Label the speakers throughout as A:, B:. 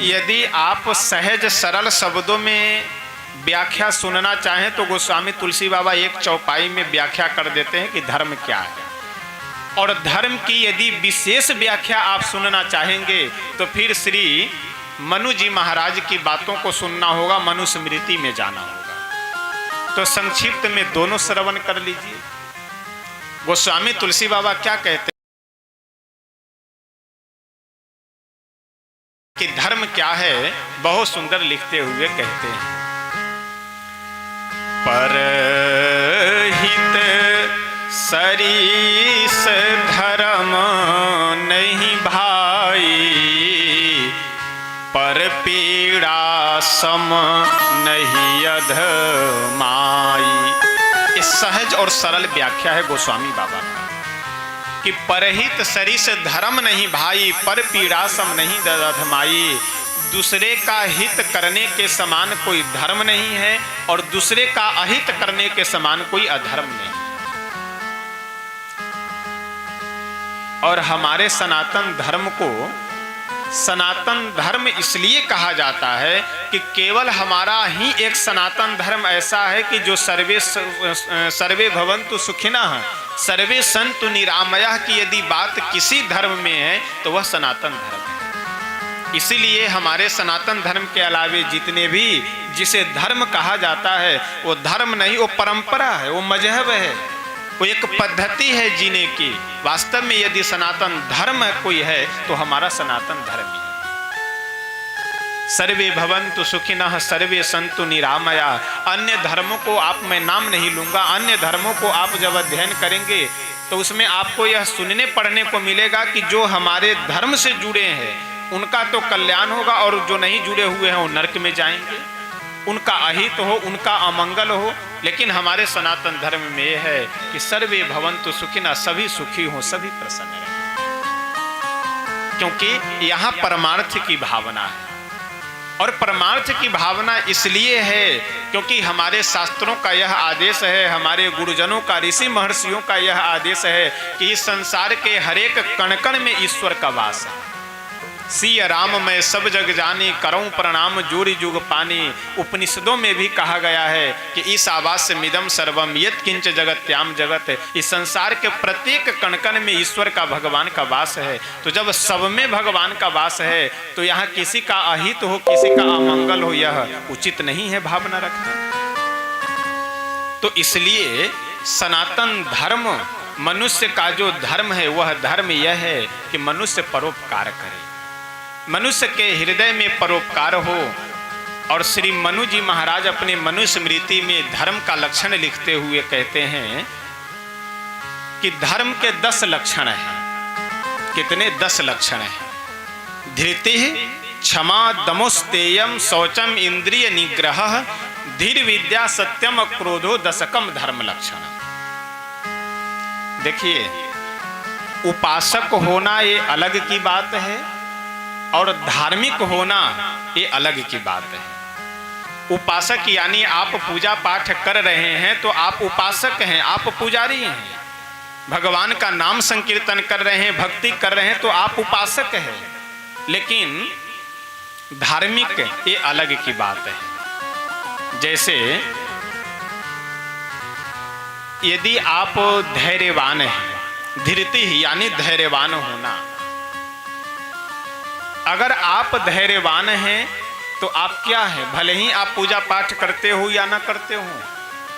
A: यदि आप सहज सरल शब्दों में व्याख्या सुनना चाहें तो गोस्वामी तुलसी बाबा एक चौपाई में व्याख्या कर देते हैं कि धर्म क्या है। और धर्म की यदि विशेष व्याख्या आप सुनना चाहेंगे तो फिर श्री मनु जी महाराज की बातों को सुनना होगा, मनुस्मृति में जाना होगा। तो संक्षिप्त में दोनों श्रवण कर लीजिए। गोस्वामी तुलसी बाबा क्या कहते हैं कि धर्म क्या है, बहुत सुंदर लिखते हुए कहते हैं, परहित सरीस धर्म नहीं भाई, पर पीड़ा सम नहीं अधमाई। ये सहज और सरल व्याख्या है गोस्वामी बाबा का कि परहित सरीस धर्म नहीं भाई, पर पीड़ा सम नहीं अधमाई। दूसरे का हित करने के समान कोई धर्म नहीं है और दूसरे का अहित करने के समान कोई अधर्म नहीं। और हमारे सनातन धर्म को सनातन धर्म इसलिए कहा जाता है कि केवल हमारा ही एक सनातन धर्म ऐसा है कि जो सर्वे भवन्तु सुखिनः सर्वे सन्तु निरामयः की यदि बात किसी धर्म में है तो वह सनातन धर्म है। इसीलिए हमारे सनातन धर्म के अलावे जितने भी जिसे धर्म कहा जाता है वो धर्म नहीं, वो परंपरा है, वो मजहब है, वो एक पद्धति है जीने की। वास्तव में यदि सनातन धर्म कोई है तो हमारा सनातन धर्म ही है। सर्वे भवन्तु सुखिनः सर्वे सन्तु निरामया। अन्य धर्मों को आप मैं नाम नहीं लूंगा, अन्य धर्मों को आप जब अध्ययन करेंगे तो उसमें आपको यह सुनने पढ़ने को मिलेगा कि जो हमारे धर्म से जुड़े हैं उनका तो कल्याण होगा और जो नहीं जुड़े हुए हैं वो नरक में जाएंगे, उनका अहित हो, उनका अमंगल हो। लेकिन हमारे सनातन धर्म में यह है कि सर्वे भवन्तु सुखिनः, सभी सुखी हों, सभी प्रसन्न रहें, क्योंकि यहाँ परमार्थ की भावना है। और परमार्थ की भावना इसलिए है क्योंकि हमारे शास्त्रों का यह आदेश है, हमारे गुरुजनों का, ऋषि महर्षियों का यह आदेश है कि इस संसार के हरेक कण कण में ईश्वर का वास है। सिय राम मैं सब जग जानी, करऊं प्रणाम जोरी जुग पानी। उपनिषदों में भी कहा गया है कि इस आवास मिदम सर्वम यत् किंच जगत्याम जगत। इस संसार के प्रत्येक कण कण में ईश्वर का, भगवान का वास है। तो जब सब में भगवान का वास है तो यहाँ किसी का अहित हो, किसी का अमंगल हो, यह उचित नहीं है भावना रखना। तो इसलिए सनातन धर्म, मनुष्य का जो धर्म है वह धर्म यह है कि मनुष्य परोपकार करे, मनुष्य के हृदय में परोपकार हो। और श्री मनु जी महाराज अपने मनुस्मृति में धर्म का लक्षण लिखते हुए कहते हैं कि धर्म के 10 लक्षण हैं। कितने? 10 लक्षण हैं। धृतिः, क्षमा, दमोस्तेयम, शौचम, इंद्रिय निग्रह, धीर विद्या, सत्यम, क्रोधो, दशकम धर्म लक्षण। देखिए, उपासक होना ये अलग की बात है और धार्मिक होना ये अलग की बात है। उपासक यानी आप पूजा पाठ कर रहे हैं तो आप उपासक हैं, आप पुजारी हैं। भगवान का नाम संकीर्तन कर रहे हैं, भक्ति कर रहे हैं तो आप उपासक हैं। लेकिन धार्मिक ये अलग की बात है। जैसे यदि आप धैर्यवान हैं, धृति यानी धैर्यवान होना। अगर आप धैर्यवान हैं तो आप क्या है, भले ही आप पूजा पाठ करते हो या ना करते हो,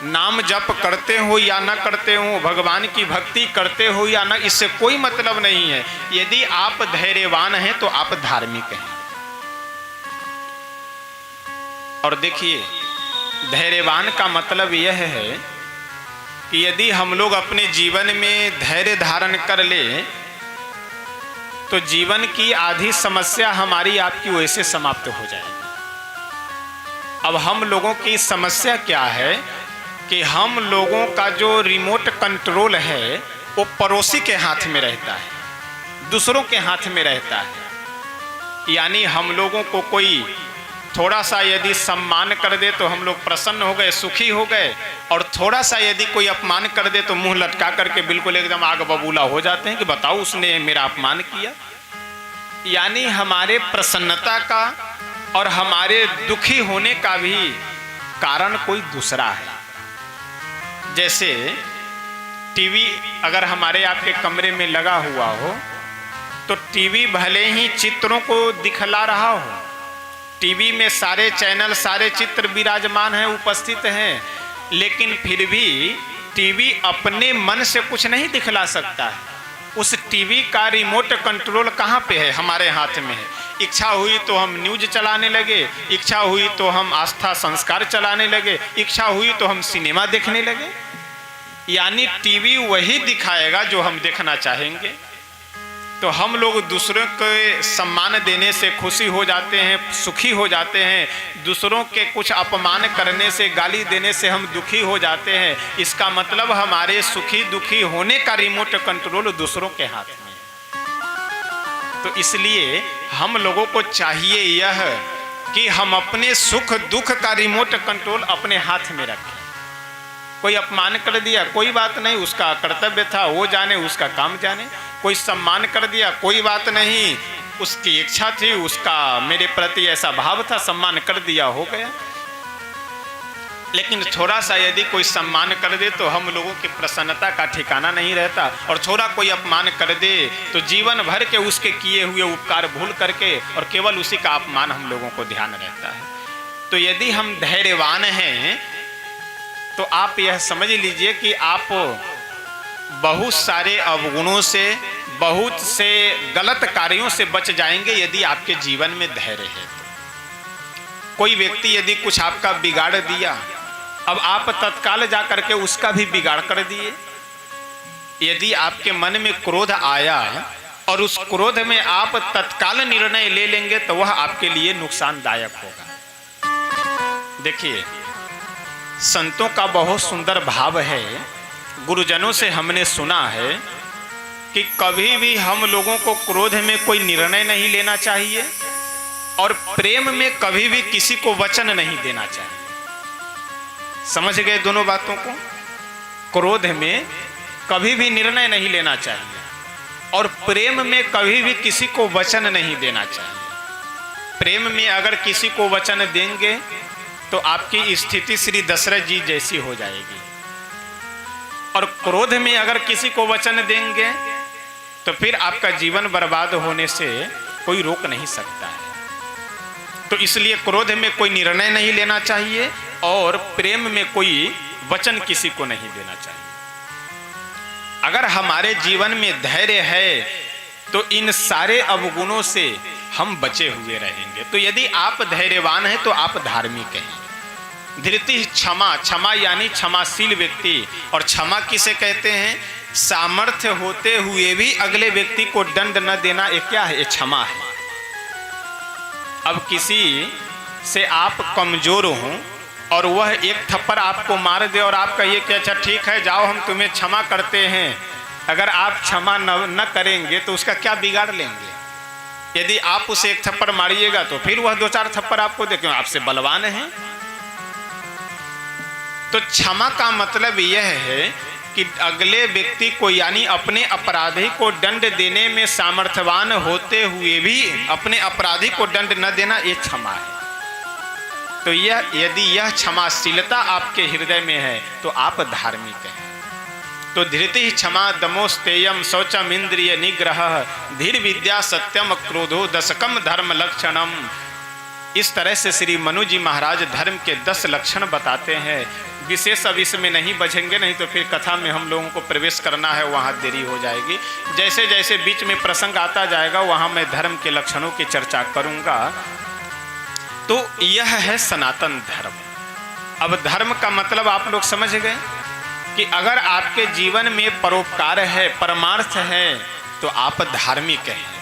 A: नाम जप करते हो या ना करते हो, भगवान की भक्ति करते हो या ना, इससे कोई मतलब नहीं है। यदि आप धैर्यवान हैं तो आप धार्मिक हैं। और देखिए, धैर्यवान का मतलब यह है कि यदि हम लोग अपने जीवन में धैर्य धारण कर ले तो जीवन की आधी समस्या हमारी आपकी वैसे समाप्त हो जाएगी। अब हम लोगों की समस्या क्या है कि हम लोगों का जो रिमोट कंट्रोल है वो पड़ोसी के हाथ में रहता है, दूसरों के हाथ में रहता है। यानी हम लोगों को कोई थोड़ा सा यदि सम्मान कर दे तो हम लोग प्रसन्न हो गए, सुखी हो गए, और थोड़ा सा यदि कोई अपमान कर दे तो मुंह लटका करके बिल्कुल एकदम आग बबूला हो जाते हैं कि बताओ उसने मेरा अपमान किया। यानी हमारे प्रसन्नता का, और हमारे दुखी होने का भी कारण कोई दूसरा है। जैसे टीवी अगर हमारे आपके कमरे में लगा हुआ हो तो टीवी भले ही चित्रों को दिखला रहा हो, टीवी में सारे चैनल सारे चित्र विराजमान हैं, उपस्थित हैं, लेकिन फिर भी टीवी अपने मन से कुछ नहीं दिखला सकता है। उस टीवी का रिमोट कंट्रोल कहाँ पे है? हमारे हाथ में है। इच्छा हुई तो हम न्यूज चलाने लगे, इच्छा हुई तो हम आस्था संस्कार चलाने लगे, इच्छा हुई तो हम सिनेमा देखने लगे। यानी टीवी वही दिखाएगा जो हम देखना चाहेंगे। तो हम लोग दूसरों के सम्मान देने से खुशी हो जाते हैं, सुखी हो जाते हैं, दूसरों के कुछ अपमान करने से, गाली देने से हम दुखी हो जाते हैं। इसका मतलब हमारे सुखी दुखी होने का रिमोट कंट्रोल दूसरों के हाथ में है। तो इसलिए हम लोगों को चाहिए यह कि हम अपने सुख दुख का रिमोट कंट्रोल अपने हाथ में रखें। कोई अपमान कर दिया कोई बात नहीं, उसका कर्तव्य था, वो जाने, उसका काम जाने। कोई सम्मान कर दिया कोई बात नहीं, उसकी इच्छा थी, उसका मेरे प्रति ऐसा भाव था, सम्मान कर दिया, हो गया। लेकिन थोड़ा सा यदि कोई सम्मान कर दे तो हम लोगों की प्रसन्नता का ठिकाना नहीं रहता, और थोड़ा कोई अपमान कर दे तो जीवन भर के उसके किए हुए उपकार भूल करके और केवल उसी का अपमान हम लोगों को ध्यान रहता है। तो यदि हम धैर्यवान हैं तो आप यह समझ लीजिए कि आप बहुत सारे अवगुणों से, बहुत से गलत कार्यों से बच जाएंगे यदि आपके जीवन में धैर्य है। तो कोई व्यक्ति यदि कुछ आपका बिगाड़ दिया, अब आप तत्काल जा करके उसका भी बिगाड़ कर दिए। यदि आपके मन में क्रोध आया और उस क्रोध में आप तत्काल निर्णय ले लेंगे तो वह आपके लिए नुकसानदायक होगा। देखिए, संतों का बहुत सुंदर भाव है, गुरुजनों से हमने सुना है कि कभी भी हम लोगों को क्रोध में कोई निर्णय नहीं लेना चाहिए और प्रेम में कभी भी किसी को वचन नहीं देना चाहिए। समझ गए दोनों बातों को? क्रोध में कभी भी निर्णय नहीं लेना चाहिए और प्रेम में कभी भी किसी को वचन नहीं देना चाहिए। प्रेम में अगर किसी को वचन देंगे तो आपकी स्थिति श्री दशरथ जी जैसी हो जाएगी, और क्रोध में अगर किसी को वचन देंगे तो फिर आपका जीवन बर्बाद होने से कोई रोक नहीं सकता है। तो इसलिए क्रोध में कोई निर्णय नहीं लेना चाहिए और प्रेम में कोई वचन किसी को नहीं देना चाहिए। अगर हमारे जीवन में धैर्य है तो इन सारे अवगुणों से हम बचे हुए रहेंगे। तो यदि आप धैर्यवान हैं तो आप धार्मिक हैं। धृति क्षमा, क्षमा यानी क्षमाशील व्यक्ति। और क्षमा किसे कहते हैं? सामर्थ्य होते हुए भी अगले व्यक्ति को दंड न देना, ये क्या है? ये क्षमा है। अब किसी से आप कमजोर हो और वह एक थप्पड़ आपको मार दे और आप कहिए कि अच्छा ठीक है, जाओ हम तुम्हें क्षमा करते हैं। अगर आप क्षमा न करेंगे तो उसका क्या बिगाड़ लेंगे? यदि आप उसे एक थप्पड़ मारिएगा तो फिर वह 2-4 थप्पड़ आपको दे, क्यों? आपसे बलवान है। तो क्षमा का मतलब यह है कि अगले व्यक्ति को यानी अपने अपराधी को दंड देने में सामर्थ्यवान होते हुए भी अपने अपराधी को दंड न देना, ये क्षमा है। तो यह यदि यह क्षमाशीलता आपके हृदय में है तो आप धार्मिक हैं। तो धृति क्षमा दमोस्तेयम शौचम इंद्रिय निग्रह धीर विद्या सत्यम क्रोधो दशकम धर्म लक्षणम। इस तरह से श्री मनु जी महाराज धर्म के 10 लक्षण बताते हैं। विशेष अब इसमें नहीं बचेंगे, नहीं तो फिर कथा में हम लोगों को प्रवेश करना है, वहाँ देरी हो जाएगी। जैसे जैसे बीच में प्रसंग आता जाएगा वहाँ मैं धर्म के लक्षणों की चर्चा करूँगा। तो यह है सनातन धर्म। अब धर्म का मतलब आप लोग समझ गए कि अगर आपके जीवन में परोपकार है, परमार्थ है, तो आप धार्मिक हैं।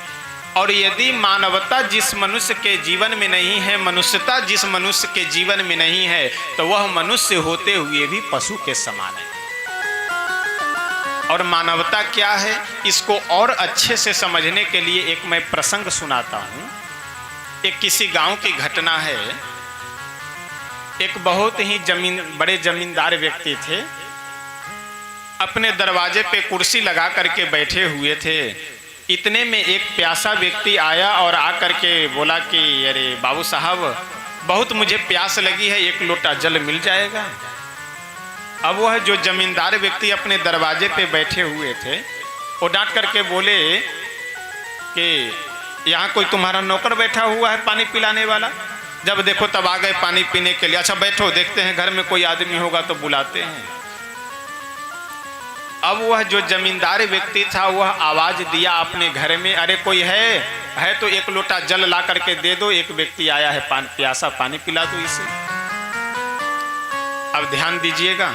A: और यदि मानवता जिस मनुष्य के जीवन में नहीं है, मनुष्यता जिस मनुष्य के जीवन में नहीं है, तो वह मनुष्य होते हुए भी पशु के समान है। और मानवता क्या है, इसको और अच्छे से समझने के लिए एक मैं प्रसंग सुनाता हूँ। एक किसी गांव की घटना है। एक बहुत ही बड़े जमींदार व्यक्ति थे। अपने दरवाजे पे कुर्सी लगा करके बैठे हुए थे इतने में एक प्यासा व्यक्ति आया और आकर के बोला कि अरे बाबू साहब, बहुत मुझे प्यास लगी है, एक लोटा जल मिल जाएगा। अब वह जो जमींदार व्यक्ति अपने दरवाजे पे बैठे हुए थे वो डांट करके बोले कि यहाँ कोई तुम्हारा नौकर बैठा हुआ है पानी पिलाने वाला? जब देखो तब आ गए पानी पीने के लिए। अच्छा बैठो, देखते हैं घर में कोई आदमी होगा तो बुलाते हैं। अब वह जो जमींदार व्यक्ति था वह आवाज दिया अपने घर में, अरे कोई है तो एक लोटा जल ला करके दे दो, एक व्यक्ति आया है प्यासा, पानी पिला दो इसे। अब ध्यान दीजिएगा,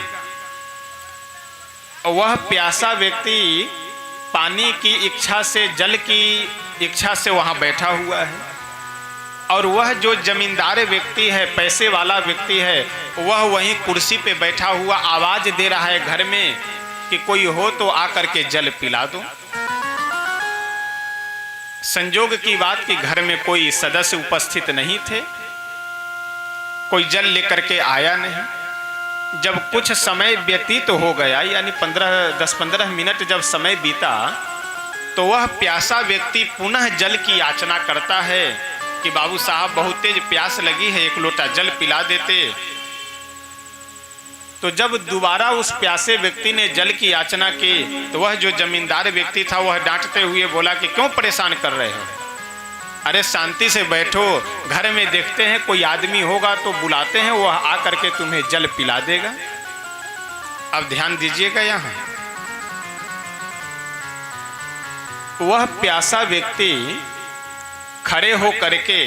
A: वह प्यासा व्यक्ति पानी की इच्छा से, जल की इच्छा से वहां बैठा हुआ है, और वह जो जमींदार व्यक्ति है, पैसे वाला व्यक्ति है, वह वहीं कुर्सी पे बैठा हुआ आवाज दे रहा है घर में कि कोई हो तो आकर के जल पिला दो। संजोग की बात कि घर में कोई सदस्य उपस्थित नहीं थे, कोई जल लेकर के आया नहीं। जब कुछ समय व्यतीत हो गया, यानी 10-15 मिनट जब समय बीता, तो वह प्यासा व्यक्ति पुनः जल की याचना करता है कि बाबू साहब बहुत तेज प्यास लगी है, एक लोटा जल पिला देते। तो जब दोबारा उस प्यासे व्यक्ति ने जल की याचना की तो वह जो जमींदार व्यक्ति था वह डांटते हुए बोला कि क्यों परेशान कर रहे हो? अरे शांति से बैठो, घर में देखते हैं कोई आदमी होगा तो बुलाते हैं, वह आकर के तुम्हें जल पिला देगा। अब ध्यान दीजिएगा, यहाँ वह प्यासा व्यक्ति खड़े हो करके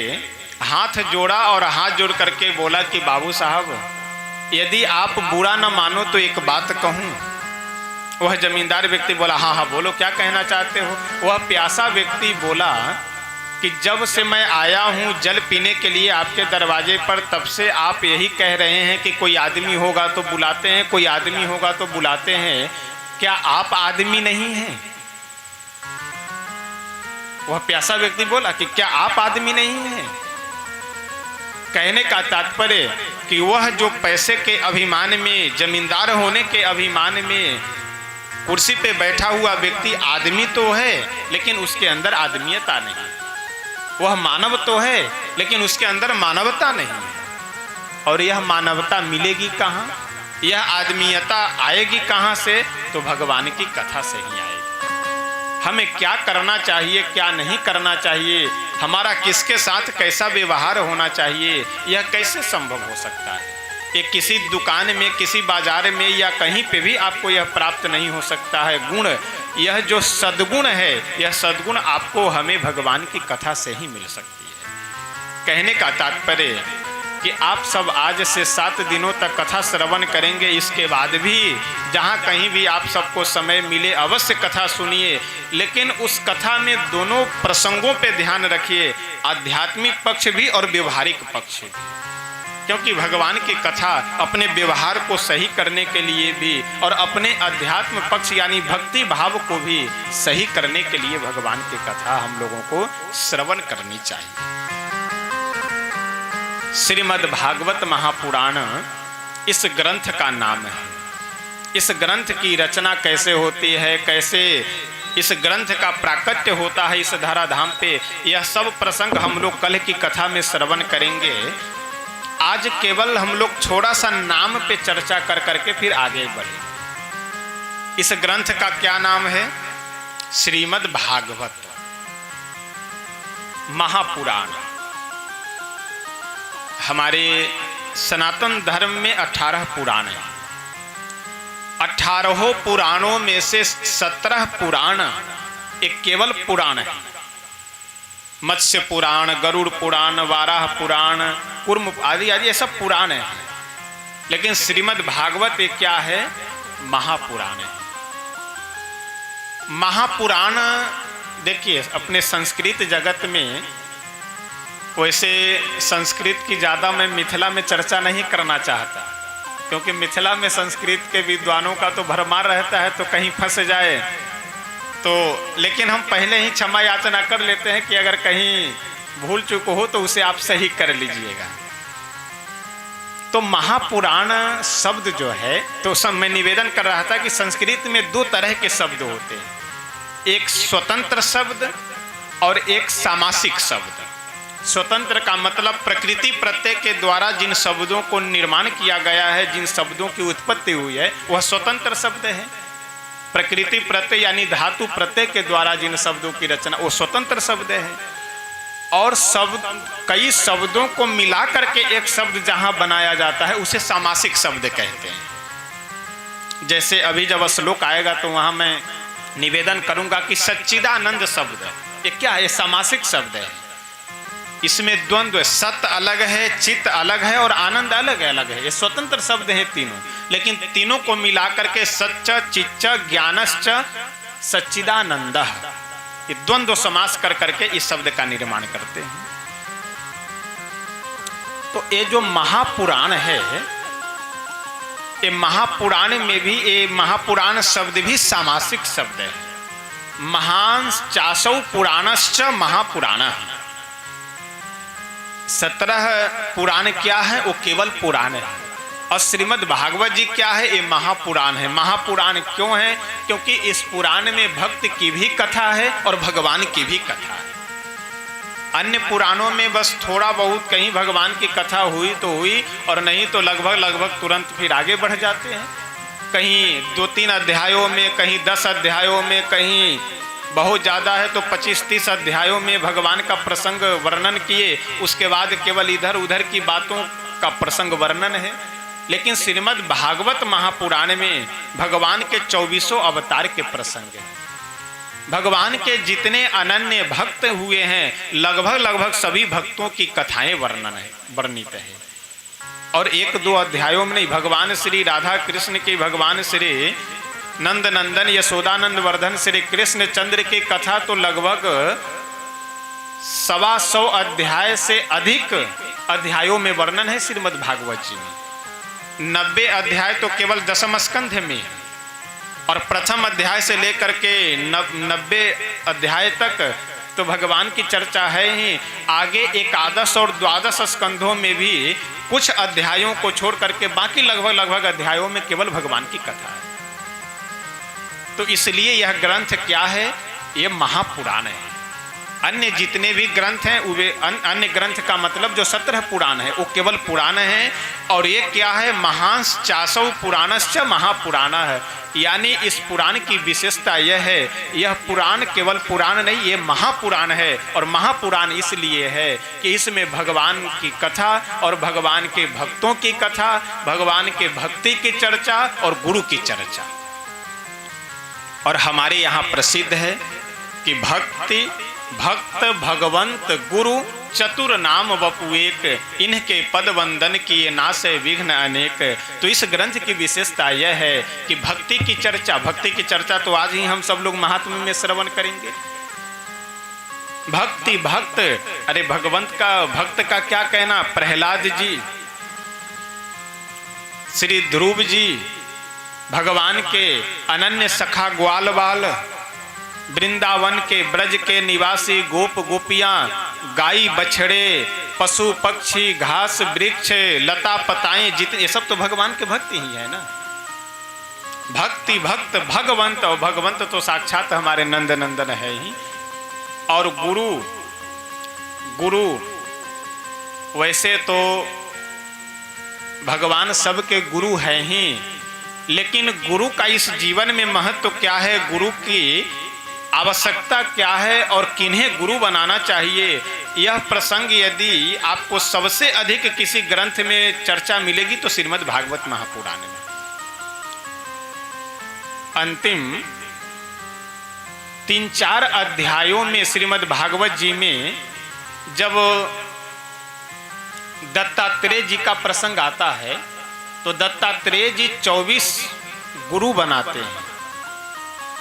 A: हाथ जोड़ा और हाथ जोड़ करके बोला कि बाबू साहब, यदि आप बुरा न मानो तो एक बात कहूं। वह जमींदार व्यक्ति बोला, हाँ हाँ बोलो, क्या कहना चाहते हो? वह प्यासा व्यक्ति बोला कि जब से मैं आया हूं जल पीने के लिए आपके दरवाजे पर, तब से आप यही कह रहे हैं कि कोई आदमी होगा तो बुलाते हैं, कोई आदमी होगा तो बुलाते हैं। क्या आप आदमी नहीं हैं? वह प्यासा व्यक्ति बोला कि क्या आप आदमी नहीं हैं? कहने का तात्पर्य कि वह जो पैसे के अभिमान में, जमींदार होने के अभिमान में कुर्सी पे बैठा हुआ व्यक्ति आदमी तो है, लेकिन उसके अंदर आदमीयता नहीं। वह मानव तो है, लेकिन उसके अंदर मानवता नहीं। और यह मानवता मिलेगी कहाँ, यह आदमीयता आएगी कहाँ से? तो भगवान की कथा से ही आएगी। हमें क्या करना चाहिए, क्या नहीं करना चाहिए, हमारा किसके साथ कैसा व्यवहार होना चाहिए, यह कैसे संभव हो सकता है? ये किसी दुकान में, किसी बाजार में या कहीं पे भी आपको यह प्राप्त नहीं हो सकता है। गुण, यह जो सद्गुण है, यह सद्गुण आपको, हमें भगवान की कथा से ही मिल सकती है। कहने का तात्पर्य कि आप सब आज से 7 दिनों तक कथा श्रवण करेंगे। इसके बाद भी जहाँ कहीं भी आप सबको समय मिले अवश्य कथा सुनिए, लेकिन उस कथा में दोनों प्रसंगों पे ध्यान रखिए, आध्यात्मिक पक्ष भी और व्यवहारिक पक्ष भी। क्योंकि भगवान की कथा अपने व्यवहार को सही करने के लिए भी और अपने अध्यात्म पक्ष यानी भक्ति भाव को भी सही करने के लिए भगवान की कथा हम लोगों को श्रवण करनी चाहिए। श्रीमद् भागवत महापुराण इस ग्रंथ का नाम है। इस ग्रंथ की रचना कैसे होती है, कैसे इस ग्रंथ का प्राकट्य होता है इस धराधाम पे, यह सब प्रसंग हम लोग कल की कथा में श्रवण करेंगे। आज केवल हम लोग थोड़ा सा नाम पे चर्चा कर करके फिर आगे बढ़े। इस ग्रंथ का क्या नाम है? श्रीमद् भागवत महापुराण। हमारे सनातन धर्म में 18 पुराण हैं। 18 पुराणों में से 17 पुराण एक केवल पुराण है। मत्स्य पुराण, गरुड़ पुराण, वाराह पुराण, कुर्म आदि आदि ये सब पुराण है। लेकिन श्रीमद् भागवत एक क्या है? महापुराण है। महापुराण देखिए, अपने संस्कृत जगत में, वैसे संस्कृत की ज़्यादा मैं मिथिला में चर्चा नहीं करना चाहता, क्योंकि मिथिला में संस्कृत के विद्वानों का तो भरमार रहता है, तो कहीं फंस जाए तो। लेकिन हम पहले ही क्षमा याचना कर लेते हैं कि अगर कहीं भूल चूक हो तो उसे आप सही कर लीजिएगा। तो महापुराण शब्द जो है, तो सब मैं निवेदन कर रहा था कि संस्कृत में 2 तरह के शब्द होते हैं। एक स्वतंत्र शब्द और एक सामासिक शब्द। स्वतंत्र का मतलब प्रकृति प्रत्यय के द्वारा जिन शब्दों को निर्माण किया गया है, जिन शब्दों की उत्पत्ति हुई है, वह स्वतंत्र शब्द है। प्रकृति प्रत्यय यानी धातु प्रत्यय के द्वारा जिन शब्दों की रचना, वो स्वतंत्र शब्द है। और शब्द, कई शब्दों को मिला करके एक शब्द जहां बनाया जाता है उसे सामासिक शब्द कहते हैं। जैसे अभी जब श्लोक आएगा तो वहां मैं निवेदन करूंगा कि सच्चिदानंद शब्द, ये क्या है? ये सामासिक शब्द है। इसमें द्वंद्व, सत अलग है, चित्त अलग है और आनंद अलग अलग है। ये स्वतंत्र शब्द है तीनों, लेकिन तीनों को मिलाकर के सच्च, चिच्च, ज्ञानश्च, सच्चिदानंद, ये द्वंद्व समास कर करके इस शब्द का निर्माण करते हैं। तो ये जो महापुराण है, ये महापुराण में भी, ये महापुराण शब्द भी सामासिक शब्द है। महान चासौ पुराणश्च महापुराण। 17 पुराण क्या है? वो केवल पुराण है। और श्रीमद् भागवत जी क्या है? ये महापुराण है। महापुराण क्यों है? क्योंकि इस पुराण में भक्त की भी कथा है और भगवान की भी कथा है। अन्य पुराणों में बस थोड़ा बहुत कहीं भगवान की कथा हुई तो हुई, और नहीं तो लगभग तुरंत फिर आगे बढ़ जाते हैं। कहीं 2-3 अध्यायों में, कहीं 10 अध्यायों में, कहीं बहुत ज़्यादा है तो 25-30 अध्यायों में भगवान का प्रसंग वर्णन किए, उसके बाद केवल इधर उधर की बातों का प्रसंग वर्णन है। लेकिन श्रीमद् भागवत महापुराण में भगवान के 24 अवतार के प्रसंग हैं। भगवान के जितने अनन्य भक्त हुए हैं, लगभग सभी भक्तों की कथाएं वर्णित है। और 1-2 अध्यायों में नहीं, भगवान श्री राधा कृष्ण की, भगवान श्री नंद नंदन यशोदानंद वर्धन श्री कृष्ण चंद्र की कथा तो लगभग 125 अध्याय से अधिक अध्यायों में वर्णन है श्रीमद् भागवत जी में। 90 अध्याय तो केवल दशम स्कंध में, और प्रथम अध्याय से लेकर के 90 अध्याय तक तो भगवान की चर्चा है ही। आगे 11 और 12 स्कंधों में भी कुछ अध्यायों को छोड़ करके बाकी लगभग अध्यायों में केवल भगवान की कथा है। तो इसलिए यह ग्रंथ क्या है? ये महापुराण है। अन्य जितने भी ग्रंथ हैं, वे अन्य ग्रंथ का मतलब जो 17 पुराण है वो केवल पुराण है। और ये क्या है? महांस चासौ पुराणश्च महापुराण है। यानी इस पुराण की विशेषता यह है, यह पुराण केवल पुराण नहीं, ये महापुराण है। और महापुराण इसलिए है कि इसमें भगवान की कथा और भगवान के भक्तों की कथा, भगवान के भक्ति की चर्चा और गुरु की चर्चा। और हमारे यहाँ प्रसिद्ध है कि भक्ति, भक्त, भगवंत, गुरु चतुर नाम वपुएक, इनके पद वंदन किए नासे विघ्न अनेक। तो इस ग्रंथ की विशेषता यह है कि भक्ति की चर्चा तो आज ही हम सब लोग महात्म्य में श्रवण करेंगे। भक्ति, भक्त, अरे भक्त का क्या कहना? प्रहलाद जी, श्री ध्रुव जी, भगवान के अनन्य सखा ग्वाल बाल, वृंदावन के ब्रज के निवासी गोप गोपियां, गाय बछड़े, पशु पक्षी, घास वृक्ष, लता पताएं, जितने, ये सब तो भगवान के भक्त ही है ना। भक्ति, भक्त, भगवंत, और भगवंत तो साक्षात हमारे नंद नंदन है ही। और गुरु वैसे तो भगवान सबके गुरु हैं ही, लेकिन गुरु का इस जीवन में महत्व क्या है, गुरु की आवश्यकता क्या है और किन्हें गुरु बनाना चाहिए, यह प्रसंग यदि आपको सबसे अधिक किसी ग्रंथ में चर्चा मिलेगी तो श्रीमद् भागवत महापुराण में। अंतिम 3-4 अध्यायों में श्रीमद् भागवत जी में जब दत्तात्रेय जी का प्रसंग आता है तो दत्तात्रेय जी 24 गुरु बनाते हैं।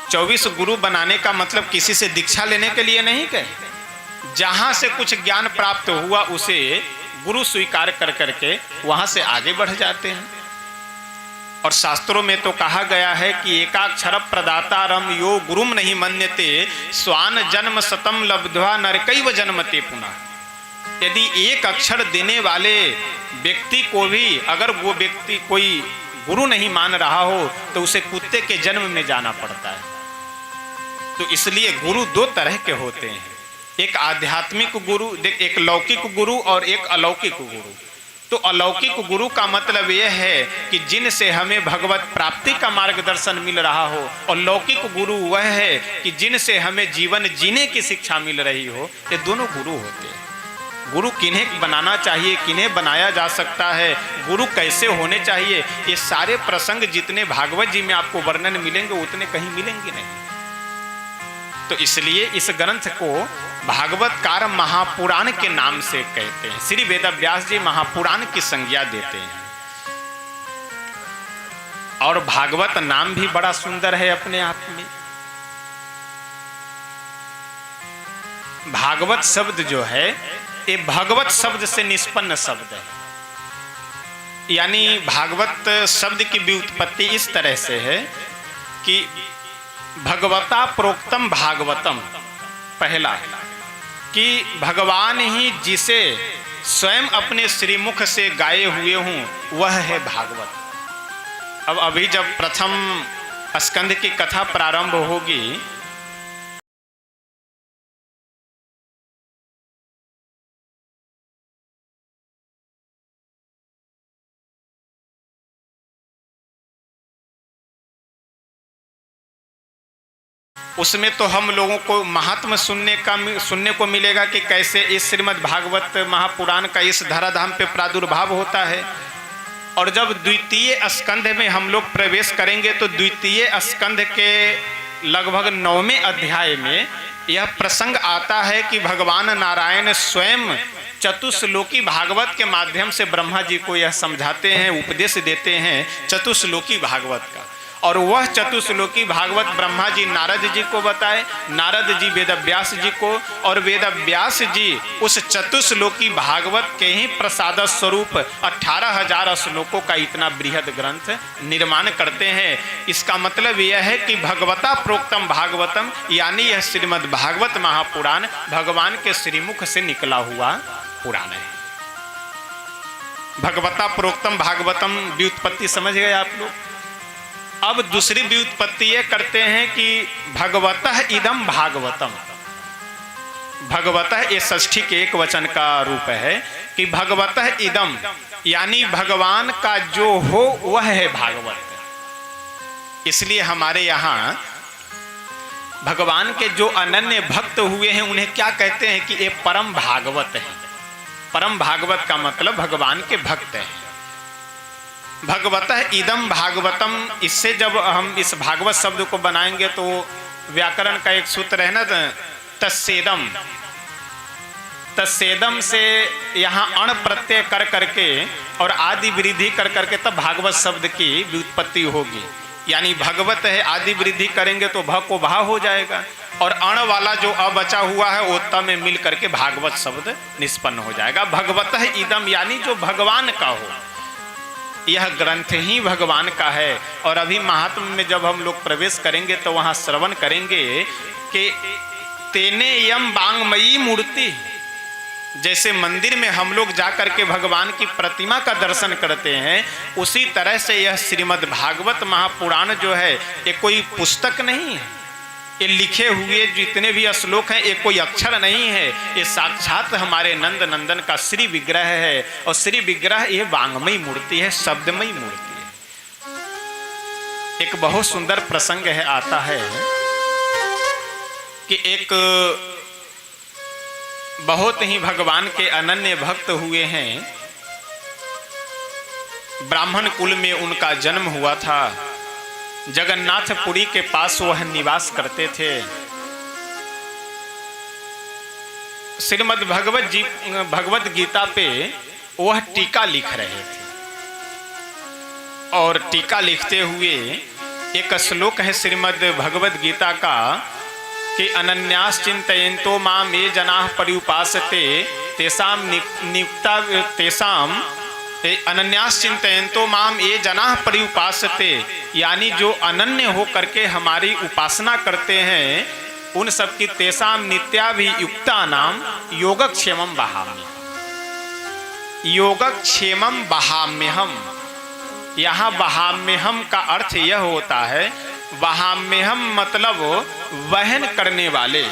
A: 24 गुरु बनाने का मतलब किसी से दीक्षा लेने के लिए नहीं कहे, जहां से कुछ ज्ञान प्राप्त हुआ उसे गुरु स्वीकार कर करके वहां से आगे बढ़ जाते हैं। और शास्त्रों में तो कहा गया है कि एकाक्षर प्रदातारम यो गुरुम नहीं मन्यते, स्वान जन्म सतम लब्ध्वा नरकैव जन्मते पुनः। यदि एक अक्षर देने वाले व्यक्ति को भी अगर वो व्यक्ति कोई गुरु नहीं मान रहा हो तो उसे कुत्ते के जन्म में जाना पड़ता है। तो इसलिए गुरु दो तरह के होते हैं, एक आध्यात्मिक गुरु, एक लौकिक गुरु और एक अलौकिक गुरु। तो अलौकिक गुरु का मतलब यह है कि जिनसे हमें भगवत प्राप्ति का मार्गदर्शन मिल रहा हो, और लौकिक गुरु वह है कि जिनसे हमें जीवन जीने की शिक्षा मिल रही हो। ये दोनों गुरु होते हैं। गुरु किन्हें बनाना चाहिए, किन्हें बनाया जा सकता है, गुरु कैसे होने चाहिए, ये सारे प्रसंग जितने भागवत जी में आपको वर्णन मिलेंगे उतने कहीं मिलेंगे नहीं। तो इसलिए इस ग्रंथ को भागवतकार महापुराण के नाम से कहते हैं। श्री वेदव्यास जी महापुराण की संज्ञा देते हैं। और भागवत नाम भी बड़ा सुंदर है अपने आप में। भागवत शब्द जो है ये भगवत शब्द से निष्पन्न शब्द है। यानी भागवत शब्द की व्युत्पत्ति इस तरह से है कि भगवता प्रोक्तम भागवतम, पहला कि भगवान ही जिसे स्वयं अपने श्रीमुख से गाए हुए हूं वह है भागवत। अब अभी जब प्रथम स्कंद की कथा प्रारंभ होगी, उसमें तो हम लोगों को महात्म सुनने को मिलेगा कि कैसे इस श्रीमद् भागवत महापुराण का इस धराधाम पे प्रादुर्भाव होता है। और जब द्वितीय स्कंध में हम लोग प्रवेश करेंगे तो द्वितीय स्कंध के लगभग 9वें अध्याय में यह प्रसंग आता है कि भगवान नारायण स्वयं चतुश्लोकी भागवत के माध्यम से ब्रह्मा जी को यह समझाते हैं, उपदेश देते हैं चतुश्लोकी भागवत का। और वह चतुश्लोकी भागवत ब्रह्मा जी नारद जी को बताए, नारद जी वेदव्यास जी को, और वेदव्यास जी उस चतुश्लोकी भागवत के ही प्रसाद स्वरूप 18,000 श्लोकों का इतना बृहद ग्रंथ निर्माण करते हैं। इसका मतलब यह है कि भगवता प्रोक्तम भागवतम, यानी यह श्रीमद् भागवत महापुराण भगवान के श्रीमुख से निकला हुआ पुराण है। भगवता प्रोक्तम भागवतम व्युत्पत्ति समझ गए आप लोग। अब दूसरी व्युत्पत्ति ये करते हैं कि भगवतः इदम भागवतम। भगवतः ये षष्ठी के एक वचन का रूप है कि भगवतः इदम, यानी भगवान का जो हो वह है भागवत। इसलिए हमारे यहाँ भगवान के जो अनन्य भक्त हुए हैं उन्हें क्या कहते हैं कि ये परम भागवत है। परम भागवत का मतलब भगवान के भक्त हैं। भगवतः इदम भागवतम, इससे जब हम इस भागवत शब्द को बनाएंगे तो व्याकरण का एक सूत्र है ना, तस्सेदम। तस्सेदम से यहाँ अण प्रत्यय कर करके और आदि वृद्धि कर करके तब भागवत शब्द की व्युत्पत्ति होगी। यानी भगवत है, आदि वृद्धि करेंगे तो भ को भा हो जाएगा, और अण वाला जो अ बचा हुआ है वो त में मिल करके भागवत शब्द निष्पन्न हो जाएगा। भगवतः इदम यानी जो भगवान का हो, यह ग्रंथ ही भगवान का है। और अभी महात्म में जब हम लोग प्रवेश करेंगे तो वहां श्रवण करेंगे कि तेने यम बांगमयी मूर्ति, जैसे मंदिर में हम लोग जाकर के भगवान की प्रतिमा का दर्शन करते हैं, उसी तरह से यह श्रीमद् भागवत महापुराण जो है ये कोई पुस्तक नहीं है, ये लिखे हुए जितने भी श्लोक हैं ये कोई अक्षर नहीं है, ये साक्षात हमारे नंद नंदन का श्री विग्रह है। और श्री विग्रह ये वांगमयी मूर्ति है, शब्दमयी मूर्ति है। एक बहुत सुंदर प्रसंग है, आता है कि एक बहुत ही भगवान के अनन्य भक्त हुए हैं, ब्राह्मण कुल में उनका जन्म हुआ था, जगन्नाथपुरी के पास वह निवास करते थे। श्रीमद् भगवत गीता पे वह टीका लिख रहे थे, और टीका लिखते हुए एक श्लोक है श्रीमद् भगवत गीता का कि अनन्यास चिंतयन्तो माम ये जनाः पर्युपासते तेषां नियुक्ता तेषां अनन्यास चिंतयन्तो माम ये जनाः पर्युपासते, यानी जो अनन्य हो करके हमारी उपासना करते हैं उन सब की तेषां नित्याभियुक्ता नाम योगक्षेमं वहाम्यहम्। योगक्षेमं वहाम्यहम्, यहाँ वहाम्यहम् का अर्थ यह होता है, वहाम्यहम् मतलब वहन करने वाले,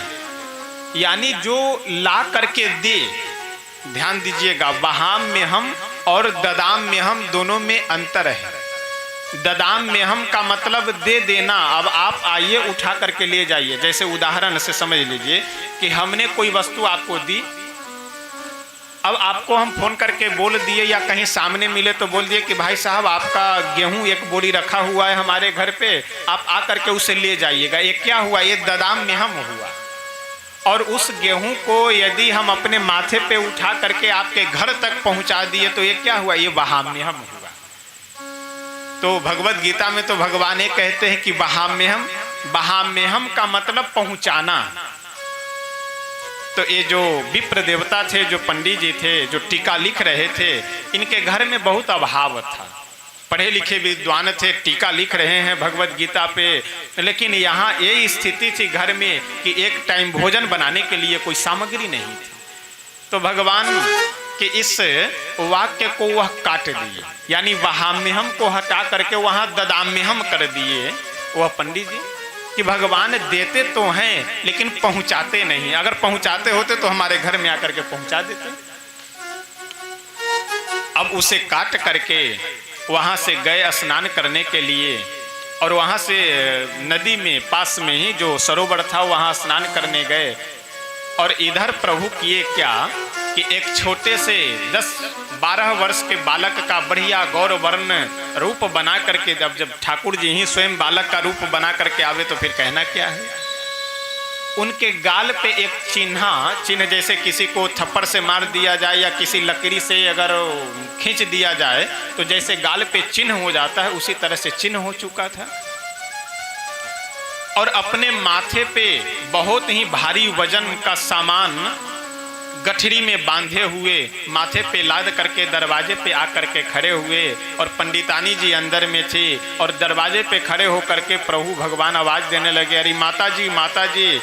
A: यानी जो ला करके दे। ध्यान दीजिएगा, वहाम में हम और ददाम में हम दोनों में अंतर है। ददाम में हम का मतलब दे देना, अब आप आइए उठा करके ले जाइए। जैसे उदाहरण से समझ लीजिए कि हमने कोई वस्तु आपको दी, अब आपको हम फोन करके बोल दिए या कहीं सामने मिले तो बोल दिए कि भाई साहब आपका गेहूं एक बोरी रखा हुआ है हमारे घर पे, आप आ करके उसे ले जाइएगा। ये क्या हुआ? ये ददाम में हम हुआ। और उस गेहूं को यदि हम अपने माथे पे उठा करके आपके घर तक पहुंचा दिए तो ये क्या हुआ? ये वहाम में हम हुआ। तो भगवत गीता में तो भगवान ये कहते हैं कि वहाम में हम का मतलब पहुंचाना। तो ये जो विप्र देवता थे, जो पंडित जी थे, जो टीका लिख रहे थे, इनके घर में बहुत अभाव था। पढ़े लिखे विद्वान थे, टीका लिख रहे हैं भगवत गीता पे, लेकिन यहाँ ये स्थिति थी घर में कि एक टाइम भोजन बनाने के लिए कोई सामग्री नहीं थी। तो भगवान के इस वाक्य को वह काट दिए, यानी वहाम में हम को हटा करके वहाँ ददाम में हम कर दिए वह पंडित जी, कि भगवान देते तो हैं लेकिन पहुंचाते नहीं। अगर पहुंचाते होते तो हमारे घर में आकर के पहुंचा देते। अब उसे काट करके वहां से गए स्नान करने के लिए, और वहां से नदी में पास में ही जो सरोवर था वहां स्नान करने गए। और इधर प्रभु किए क्या कि एक छोटे से 10-12 वर्ष के बालक का बढ़िया गौर वर्ण रूप बना करके, जब ठाकुर जी ही स्वयं बालक का रूप बना करके आवे तो फिर कहना क्या है। उनके गाल पे एक चिन्ह जैसे किसी को थप्पड़ से मार दिया जाए या किसी लकड़ी से अगर खींच दिया जाए तो जैसे गाल पे चिन्ह हो जाता है, उसी तरह से चिन्ह हो चुका था। और अपने माथे पे बहुत ही भारी वजन का सामान गठरी में बांधे हुए माथे पे लाद करके दरवाजे पे आकर के खड़े हुए। और पंडितानी जी अंदर में थी और दरवाजे पे खड़े होकर के प्रभु भगवान आवाज देने लगे, अरे माता जी, माता जी।